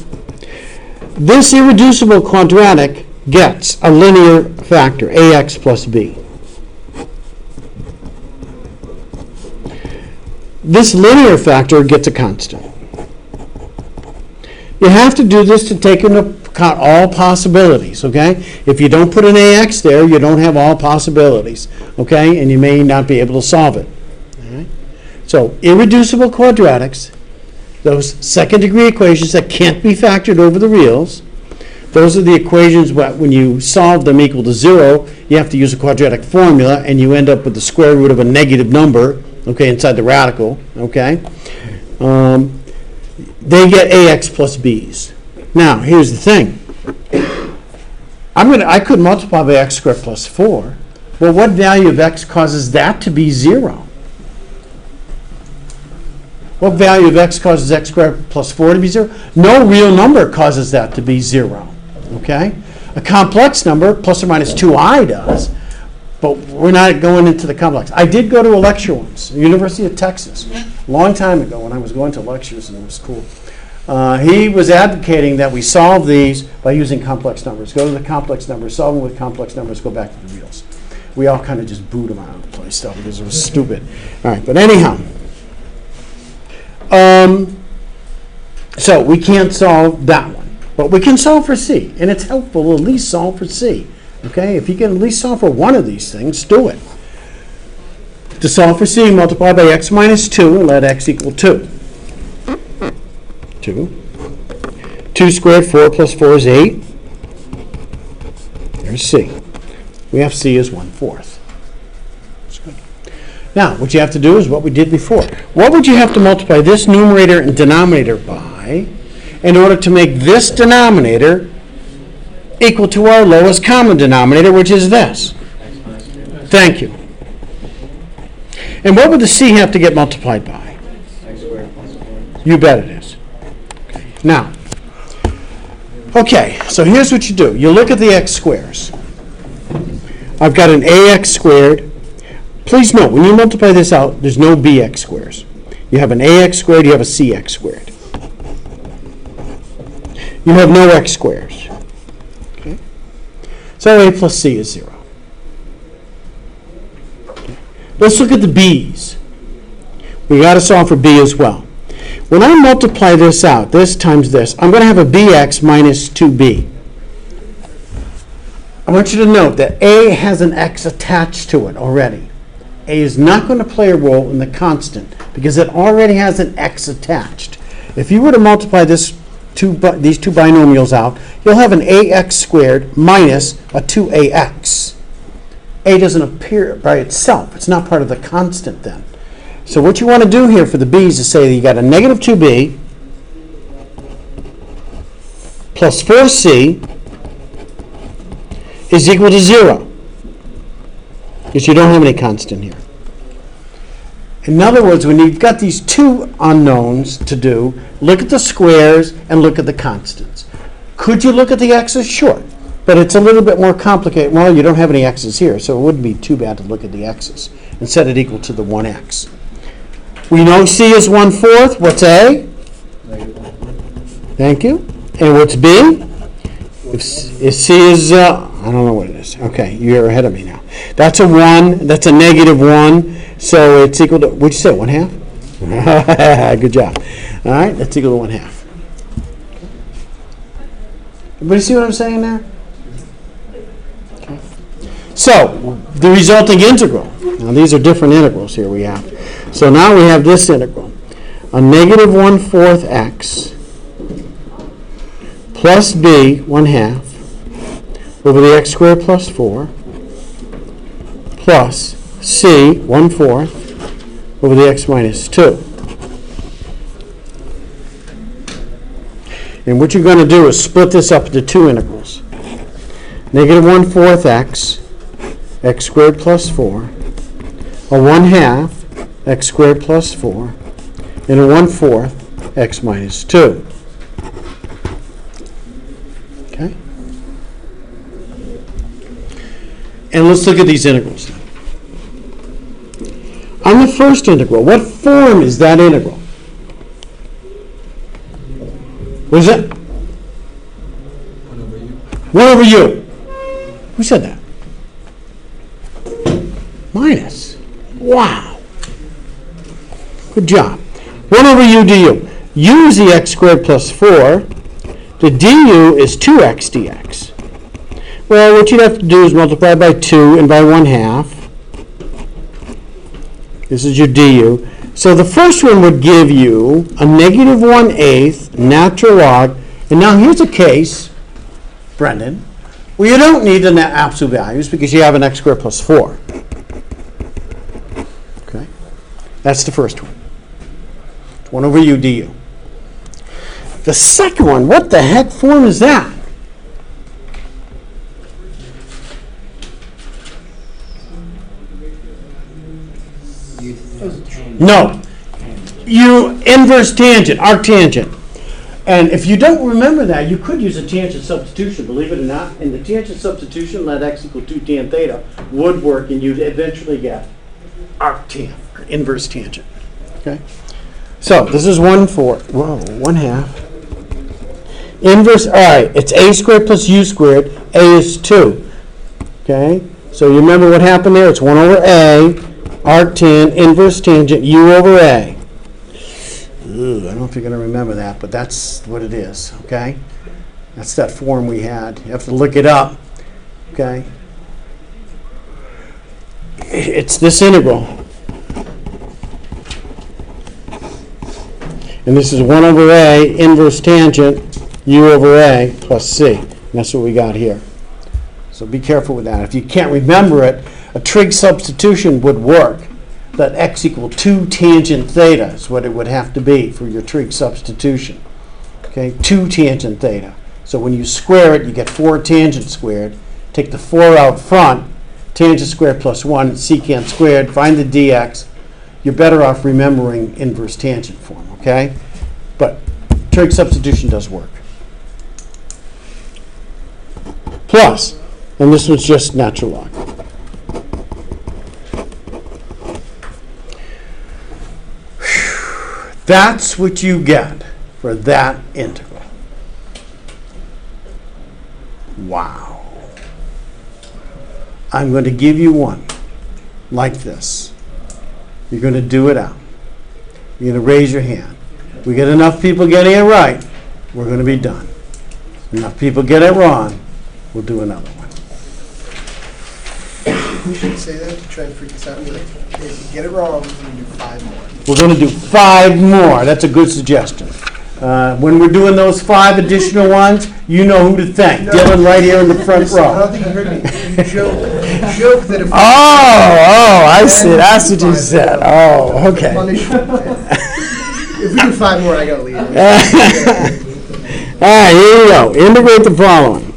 This irreducible quadratic gets a linear factor, ax plus b. This linear factor gets a constant. You have to do this to take into account all possibilities, okay? If you don't put an ax there, you don't have all possibilities, okay? And you may not be able to solve it. All right? So irreducible quadratics, those second degree equations that can't be factored over the reals, those are the equations that when you solve them equal to 0, you have to use a quadratic formula and you end up with the square root of a negative number, okay, inside the radical, okay? They get ax plus b's. Now, here's the thing. I could multiply by x squared plus 4. Well, what value of x causes that to be 0? What value of x causes x squared plus 4 to be 0? No real number causes that to be 0. Okay? A complex number, plus or minus 2i does, but we're not going into the complex. I did go to a lecture once, University of Texas, a long time ago when I was going to lectures and it was cool. He was advocating that we solve these by using complex numbers. Go to the complex numbers, solve them with complex numbers, go back to the reals. We all kind of just booed him out of the place though because it was stupid. All right, but anyhow. So we can't solve that one. But we can solve for C, and it's helpful to at least solve for C. Okay, if you can at least solve for one of these things, do it. To solve for C, multiply by x minus 2 and let x equal 2. 2 squared, 4 plus 4 is 8. There's C. We have C as 1/4. That's good. Now, what you have to do is what we did before. What would you have to multiply this numerator and denominator by in order to make this denominator equal to our lowest common denominator, which is this? Thank you. And what would the C have to get multiplied by? X squared plus 4. You bet it is. Okay. Now, okay, so here's what you do. You look at the x squares. I've got an ax squared. Please note, when you multiply this out, there's no bx squares. You have an ax squared, you have a cx squared. You have no x squares. Okay? So a plus c is 0. Okay. Let's look at the b's. We got to solve for b as well. When I multiply this out, this times this, I'm going to have a bx minus 2b. I want you to note that a has an x attached to it already. A is not going to play a role in the constant because it already has an x attached. If you were to multiply these two binomials out, you'll have an ax squared minus a 2ax. A doesn't appear by itself. It's not part of the constant then. So what you want to do here for the b's is say that you got a negative 2b plus 4c is equal to 0. Because you don't have any constant here. In other words, when you've got these two unknowns to do, look at the squares and look at the constants. Could you look at the x's? Sure. But it's a little bit more complicated. Well, you don't have any x's here, so it wouldn't be too bad to look at the x's and set it equal to the 1x. We know c is 1/4. What's a? Thank you. And what's b? If c is, I don't know what it is. Okay, you're ahead of me now. That's a 1. That's a negative 1. So it's equal to, what'd you say, 1/2? Good job. All right, that's equal to 1/2. Everybody see what I'm saying there? Okay. So, the resulting integral. Now, these are different integrals here we have. So now we have this integral. A negative 1/4 x plus b 1/2 over the x squared plus 4 plus c 1/4 over the x minus 2. And what you're going to do is split this up into two integrals. Negative 1/4 x squared plus 4, a 1/2 x squared plus 4, and a 1/4 x minus 2. Okay? And let's look at these integrals. On the first integral, what form is that integral? What is it? 1 over u. 1 over u. Who said that? Minus. Wow. Good job. 1 over u du. U is the x squared plus 4. The du is 2x dx. Well, what you'd have to do is multiply by 2 and by 1/2. This is your du. So the first one would give you a negative 1/8 natural log. And now here's a case, Brendan, where you don't need the absolute values because you have an x squared plus 4. Okay? That's the first one. 1 over u du. The second one, what the heck form is that? No. You inverse tangent, arctangent. And if you don't remember that, you could use a tangent substitution, believe it or not. And the tangent substitution, let x equal 2 tan theta, would work, and you'd eventually get arctan, or inverse tangent. Okay? So this is 1/2. Inverse, all right, it's a squared plus u squared. A is 2. Okay? So you remember what happened there? It's 1 over a, arctan, inverse tangent, u over a. Ooh, I don't know if you're going to remember that, but that's what it is, okay? That's that form we had. You have to look it up, okay? It's this integral. And this is 1 over a, inverse tangent, u over a plus c. And that's what we got here. So be careful with that. If you can't remember it, a trig substitution would work. That x equal 2 tangent theta is what it would have to be for your trig substitution. Okay, 2 tangent theta. So when you square it, you get 4 tangent squared. Take the 4 out front, tangent squared plus 1, secant squared, find the dx. You're better off remembering inverse tangent form, okay? But trig substitution does work. Plus, and this was just natural log. That's what you get for that integral. Wow. I'm going to give you one like this. You're going to do it out. You're going to raise your hand. We get enough people getting it right, we're going to be done. Enough people get it wrong, we'll do another one. We should say that to try and freak us out. And be like, if you get it wrong, we're going to do 5 more. We're going to do 5 more. That's a good suggestion. When we're doing those 5 additional ones, you know who to thank. Dylan right here in the front Listen, I row. don't think you heard me. You joke that if I see. That's what you said. Oh, okay. If we do 5 more, I got to leave. All right, here we go. Integrate the following.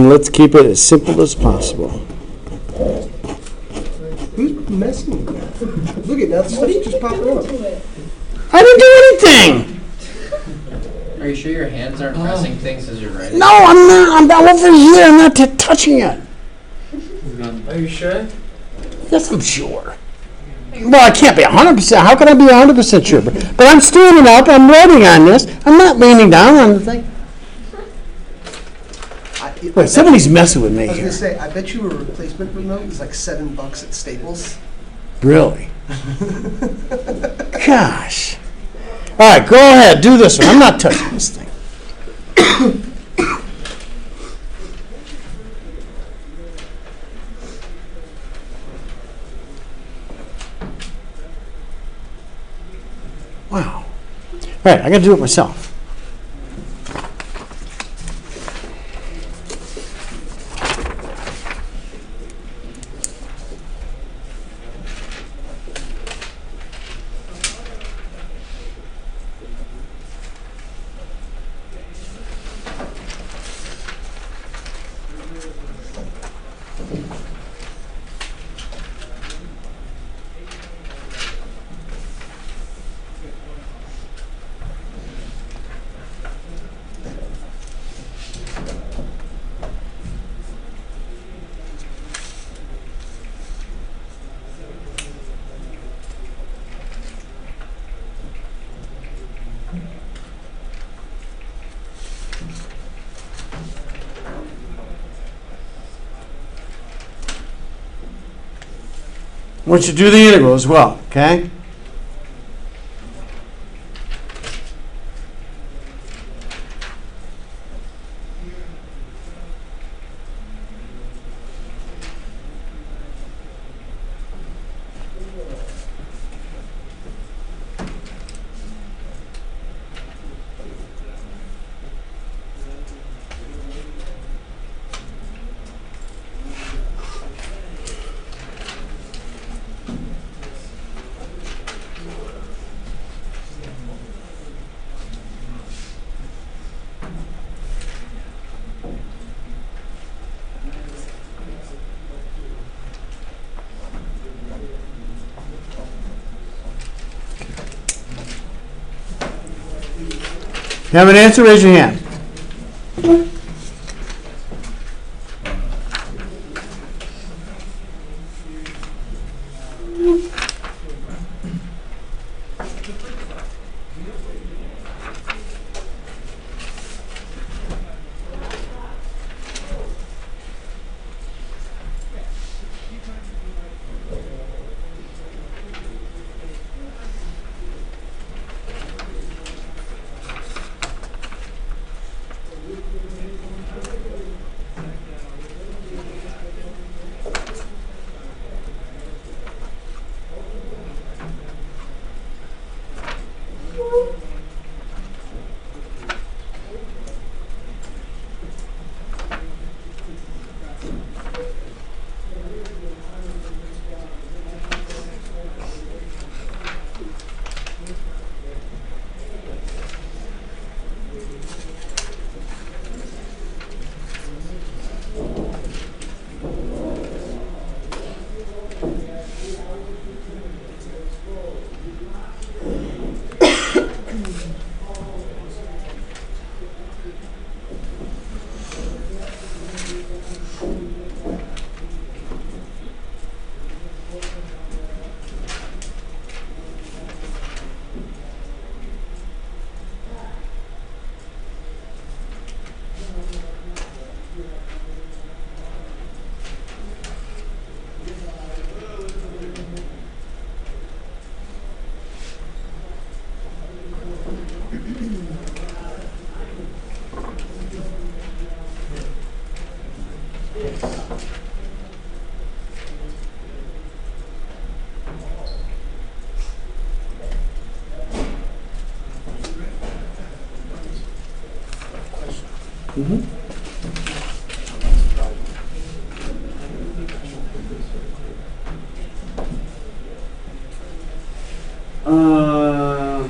Let's keep it as simple as possible. Who's messing with that? Look at that stuff's just popping up. I didn't do anything. Are you sure your hands aren't pressing things as you're writing? No, I'm not. I'm over here. I'm not touching it. Are you sure? Yes, I'm sure. Well, I can't be 100%. How can I be 100% sure? But I'm standing up. I'm writing on this. I'm not leaning down on the thing. Wait, somebody's messing with me I was here. going to say, I bet you a replacement remote is like $7 at Staples. Really? Gosh. All right, go ahead. Do this one. I'm not touching this thing. Wow. All right, I got to do it myself. want you to do the integral as well, okay? If you have an answer, raise your hand.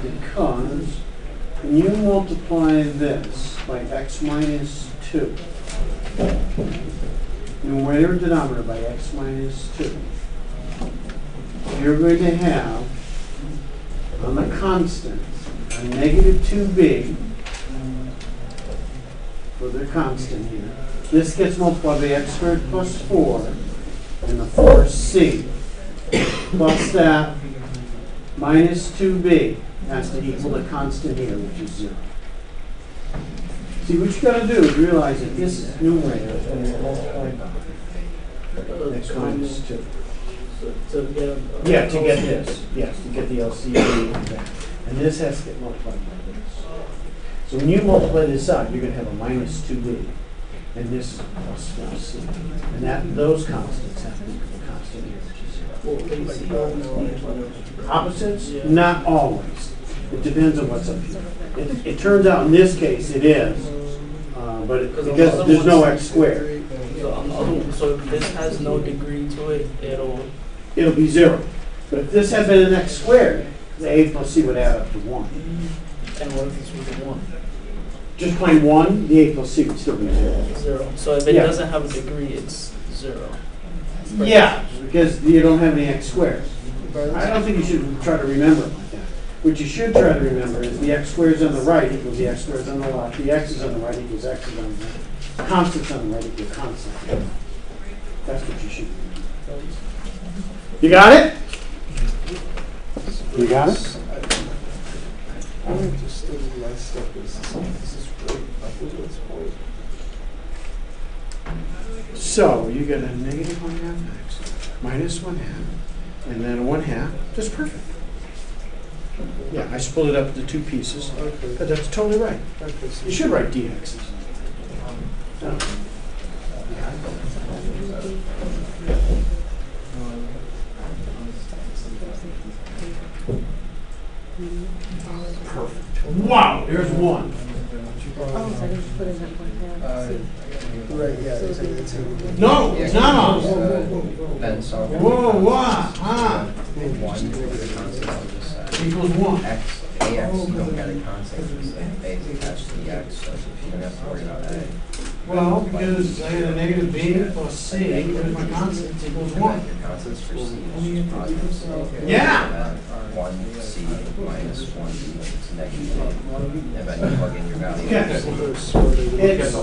Because when you multiply this by x minus 2, numerator and denominator by x minus 2, you're going to have on the constant a negative 2b for the constant here. This gets multiplied by x squared plus 4 and the 4c plus that minus 2b has to equal the constant here, which is 0. See, what you got to do is realize that this numerator is going to be multiplied by x minus 2. To get Yeah, to get this. Yes, to get the LCD. And this has to get multiplied by this. So when you multiply this out, you're going to have a minus 2b. And this is plus 4c. And that those constants have to equal the constant here, which is 0. Opposites? Yeah. Not always. It depends on what's up here. It turns out in this case it is, but because there's no x squared. So if this has no degree to it, It'll be 0. But if this had been an x squared, the a plus c would add up to 1. and what if this was a 1? Just plain 1, the a plus c would still be 0. 0. So if it Yeah. doesn't have a degree, it's 0. Yeah, because you don't have any x squared. I don't think you should try to remember it like that. What you should try to remember is the x squares on the right equals the x squares on the left. The x's on the right equals x's on the left. Constants on the right equal constants. That's what you should remember. You got it? You got it? I'm just thinking my stuff this is great. So you get a negative 1/2 x minus 1/2 and then 1/2. That's perfect. Yeah, I split it up into two pieces, but that's totally right. You should write dx's. Perfect. Wow, there's one. Oh, so I didn't put in that one. Right, yeah, it's No, it's not on. Then solve. Whoa, what? Huh? 1 for the constant, I'll just say. Equals 1. X, AX, you don't get a constant, because A is attached to the X, so you don't have to worry about A. Well, because I had a negative b plus c, there's my constant, equals 1. Your constants for C is just positive C. Yeah. 1C minus 1B, it's negative B. And then you plug in your value Okay. of C. It's, So it's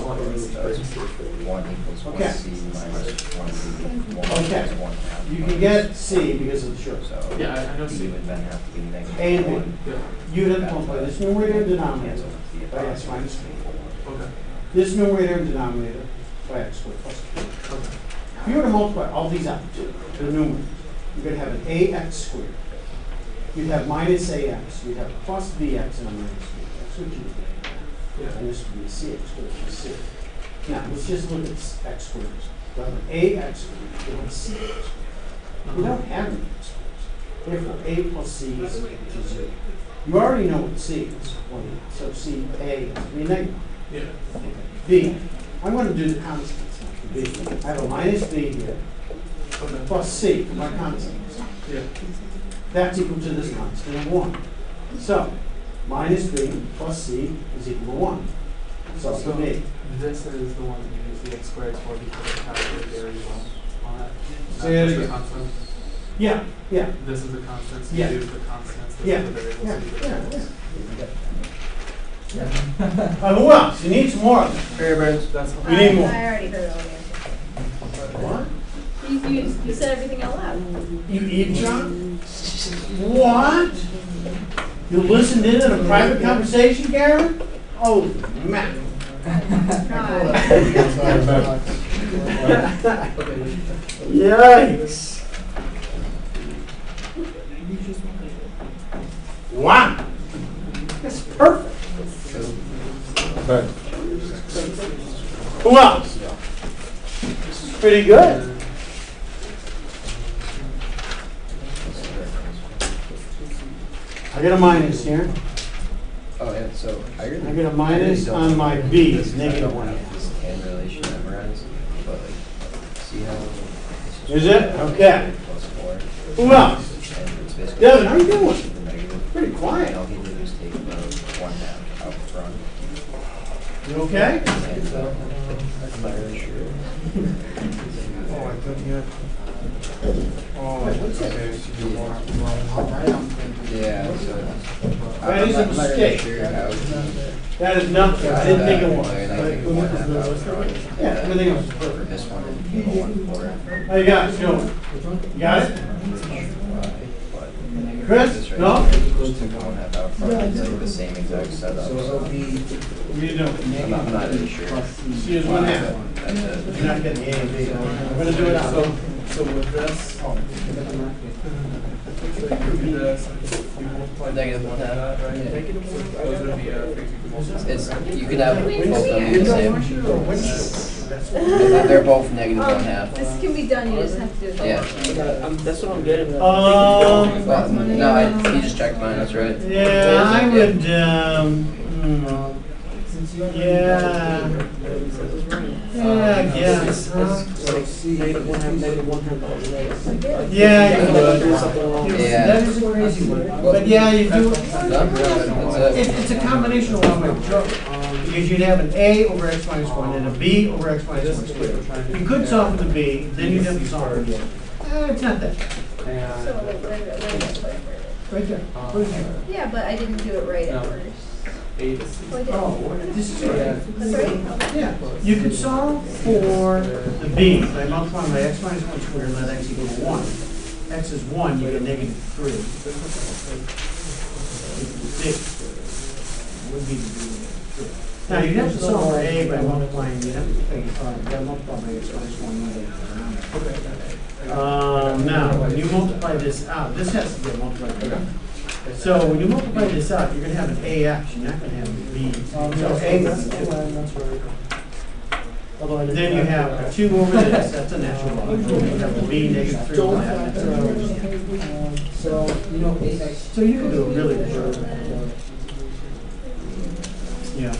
1 equals Okay. 1C minus 1B. 1 Okay. equals 1/2. you can get c because of the short. So Yeah, I know B C. would then have to be negative A and 1. b. You have to multiply this numerator and denominator by x minus b. Okay. This numerator and denominator by x squared plus b. If you were to multiply all these out to the numerator, you're going to have an ax squared. You'd have minus ax. You'd have plus bx and a minus bx, which is Yeah. and this would be c squared plus c. Now, let's just look at x squared. We have an ax squared, we have c squared. We don't have any x squared. Therefore, a plus c is equal to 0. You already know what c is. So c, a is be negative. Yeah. B, I'm going to do the constants now for B. I have a minus b here, Okay. plus c for my constants. Yeah. That's equal to this constant of 1. So, minus b plus c is equal to 1. So, for B. This is the one that you use the x squared for because of calculate variable on it. Say it That's the again. constant. Yeah, yeah, This is the constants. Yeah. You use the constants. This yeah, is the variables. yeah, You use the yeah, variables. Who else? You need some more of them. Fairburns. That's We need more. I already heard all the answers. What? You said everything out loud. You eavesdrop? What? You listened in on a private conversation, Karen? Oh, man. Yikes. Wow. That's perfect. Who else? Pretty good. I got a minus here. Oh, yeah, so I really. I get a minus on my B, This is- I negative don't 1. have this hand relation memorized, but like, see how. Is it? Okay. Plus 4. Who else? And it's basically. Devin, how you doing? The negative. Pretty quiet. And all he did was take the 1/2 out front. You okay? And, I'm not really sure. Yeah, so. That is a I'm not really mistake. sure how That is nothing. I didn't think it was. I think 1/2 out front. Yeah, everything else is For perfect. this one, it became a 1/4. How you got it? Show me. You got it? Chris? No? Just took the 1/2 out front. It's like the same exact setup. So What are you doing? I'm not really sure. C is 1/2. That's it. You're not getting A and B. I'm gonna do it out. So with this, with this, you multiply Negative both 1/2. that, right? So those would be basically It's, you could have both of them be the same. Windshield. They're both negative 1/2. This can be done, you just have to do it. Yeah. That's what I'm getting at. Well, no, he just checked mine, that's right. Yeah, I would, yeah, I guess, huh? Negative 1/2. Yeah, you would. Yeah. That is a crazy one. But yeah, you do. That's it. It's a combination of one way joke. Because you'd have an A over x minus 1 and a B over x minus 1 squared. You could solve for the B, then you'd have to solve for the A. It's not that bad. So, where did I put it? Right there. Put it there. Yeah, but I didn't do it right at No. first. 8. Oh, I did. Oh, this is right. That's right? Yeah, you could solve for the B by multiplying by x minus 1 squared and let x equal 1. X is 1, you get negative 3. B would be the B negative 3. Now, you'd have to solve for A by multiplying, you'd have to multiply by x minus 1. Now, when you multiply this out, this has to get multiplied by. So when you multiply this out, you're going to have an AX, you're not going to have a B. So A, then you have 2 over this, that's a natural log. You have the B negative 3 over that, that's a natural log. So you can do a really good. Yeah.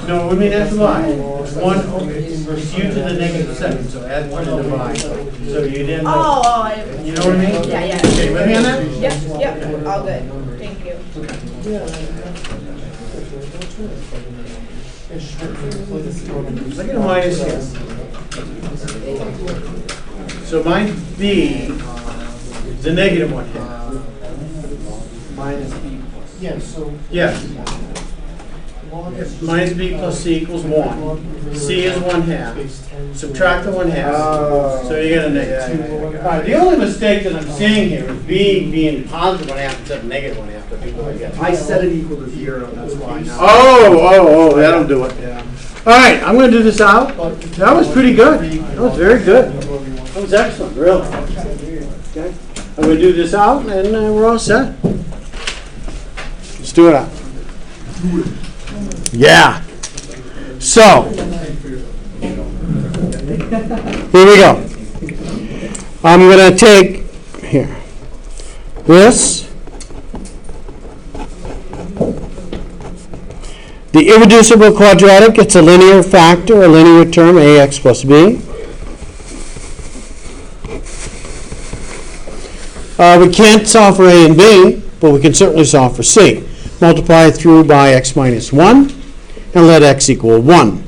No, it would be natural log. It's 1 over, it's u to the negative 7, so add 1 and divide. So you'd end up, you know what I mean? Yeah, yeah. Okay, with me on that? Yep, all good. Thank you. Look at a minus here. So my B is a negative 1 here. Minus B. Yeah, so. Yes. If minus B plus C equals 1. C is 1/2. Subtract the 1/2. So you get a negative. All right, the only mistake that I'm seeing here is B being positive 1/2 instead of negative 1/2. That people forget. I set it equal to 0, that's why now. Oh, that'll do it. Yeah. All right, I'm going to do this out. That was pretty good. That was very good. That was excellent, really. Okay, I'm going to do this out, and we're all set. Let's do it out. Yeah. So, here we go. I'm going to take here this. The irreducible quadratic, it's a linear factor, a linear term, ax plus b. We can't solve for a and b, but we can certainly solve for c. Multiply it through by x minus 1, and let x equal 1.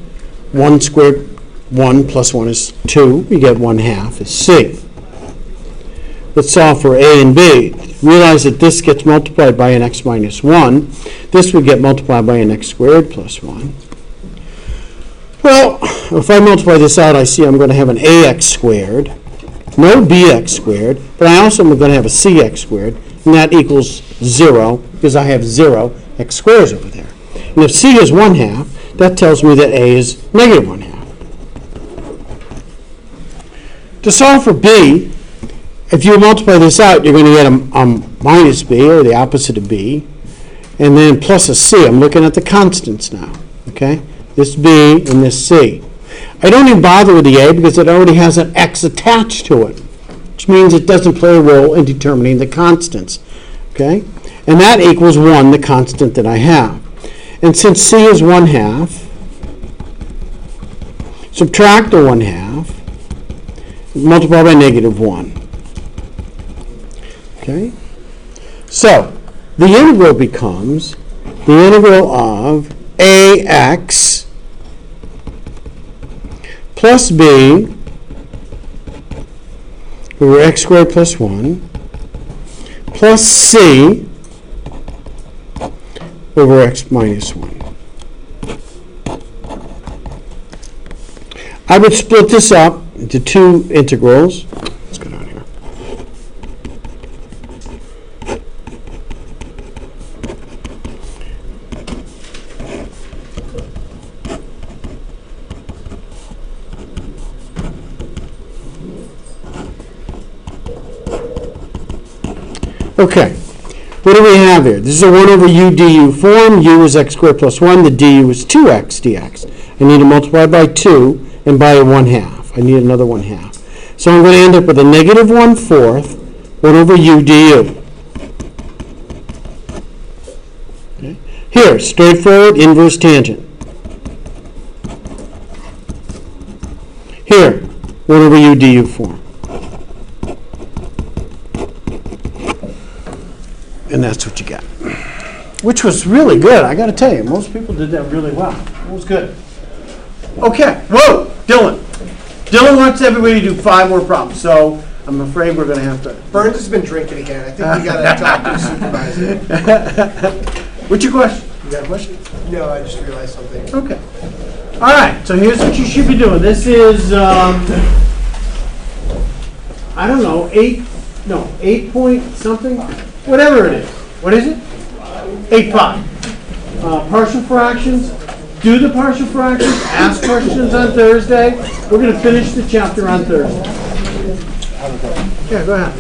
1 squared, 1 plus 1 is 2. You get 1/2 is c. Let's solve for a and b. Realize that this gets multiplied by an x minus 1. This would get multiplied by an x squared plus 1. Well, if I multiply this out, I see I'm going to have an ax squared, no bx squared, but I also am going to have a cx squared, and that equals 0, because I have 0 x squares over there. And if c is 1/2, that tells me that a is negative 1/2. To solve for b, if you multiply this out, you're going to get a minus b, or the opposite of b, and then plus a c. I'm looking at the constants now, okay? This b and this c. I don't even bother with the a because it already has an x attached to it, which means it doesn't play a role in determining the constants, okay? And that equals 1, the constant that I have. And since c is 1/2, subtract the 1/2, multiply by negative 1. Okay? So, the integral becomes the integral of ax plus b over x squared plus 1 plus c over x minus 1. I would split this up into 2 integrals. Let's go down here. Okay, what do we have here? This is a 1 over u du form. U is x squared plus 1. The du is 2x dx. I need to multiply by 2 and by 1/2. I need another 1/2. So I'm going to end up with a negative 1/4, 1 over u du. Okay. Here, straightforward inverse tangent. Here, 1 over u du form. And that's what you got. Which was really good, I got to tell you. Most people did that really well. It was good. Okay, whoa, Dylan. Dylan wants everybody to do 5 more problems, so I'm afraid we're going to have to. Burns has been drinking again. I think we got to talk to the supervisor. What's your question? You got a question? No, I just realized something. Okay. All right, so here's what you should be doing. This is, I don't know, 8 point something? Whatever it is. What is it? 8 pi. partial fractions. Do the partial fractions, ask questions on Thursday. We're going to finish the chapter on Thursday. Yeah, go ahead.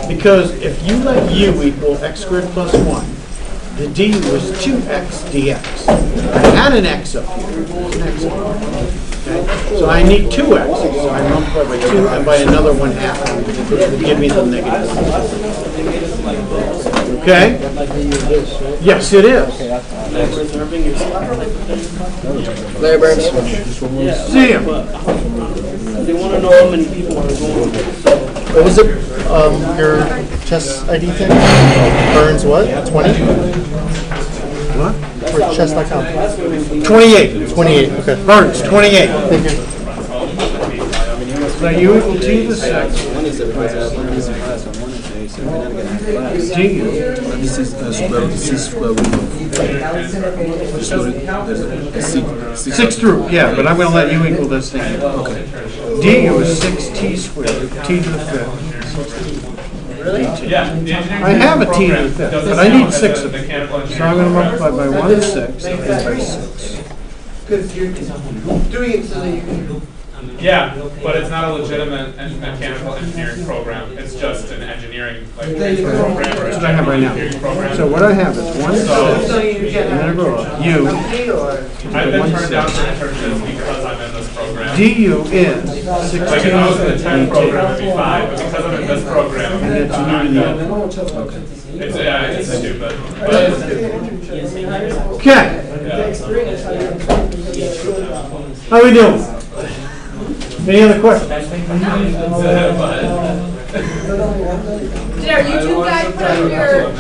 Because if you let u equal x squared plus 1, the du was 2x dx. I had an x up here. There's an x up here. Okay? So I need 2x. So I multiply by 2 and by another 1/2, which will give me the negative 1. Okay? Yes, it is. Larry Burns. See him. They want to know how many people are going. What was it? Your chess ID thing? Burns what? 20? What? For chess.com. 28. 28, okay. Burns, 28. Thank you. So u equal t to the 6. This is square root, this is square root of. Just go to, there's a 6 through, yeah, but I'm going to let u equal this thing. Okay. Du is 6t squared, t to the 5th. I have a t to the 5th, but I need 6 of it. So I'm going to multiply by 1 and 6 and by 6. Because you're doing it so that you can. Yeah, but it's not a legitimate mechanical engineering program. It's just an engineering program. That's what I have right now. So what I have is 1 and 6, and then I go up, u. I've been turned down for internships because I'm in this program. Du is 16 Like if I was in the 10 program, it'd be fine, but because I'm in this program, and it's u to the n. it's stupid. But, Okay, how we doing? Any other questions? Did our YouTube guy put up your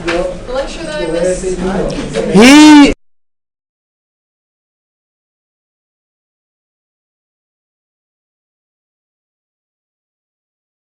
the lecture that I missed? He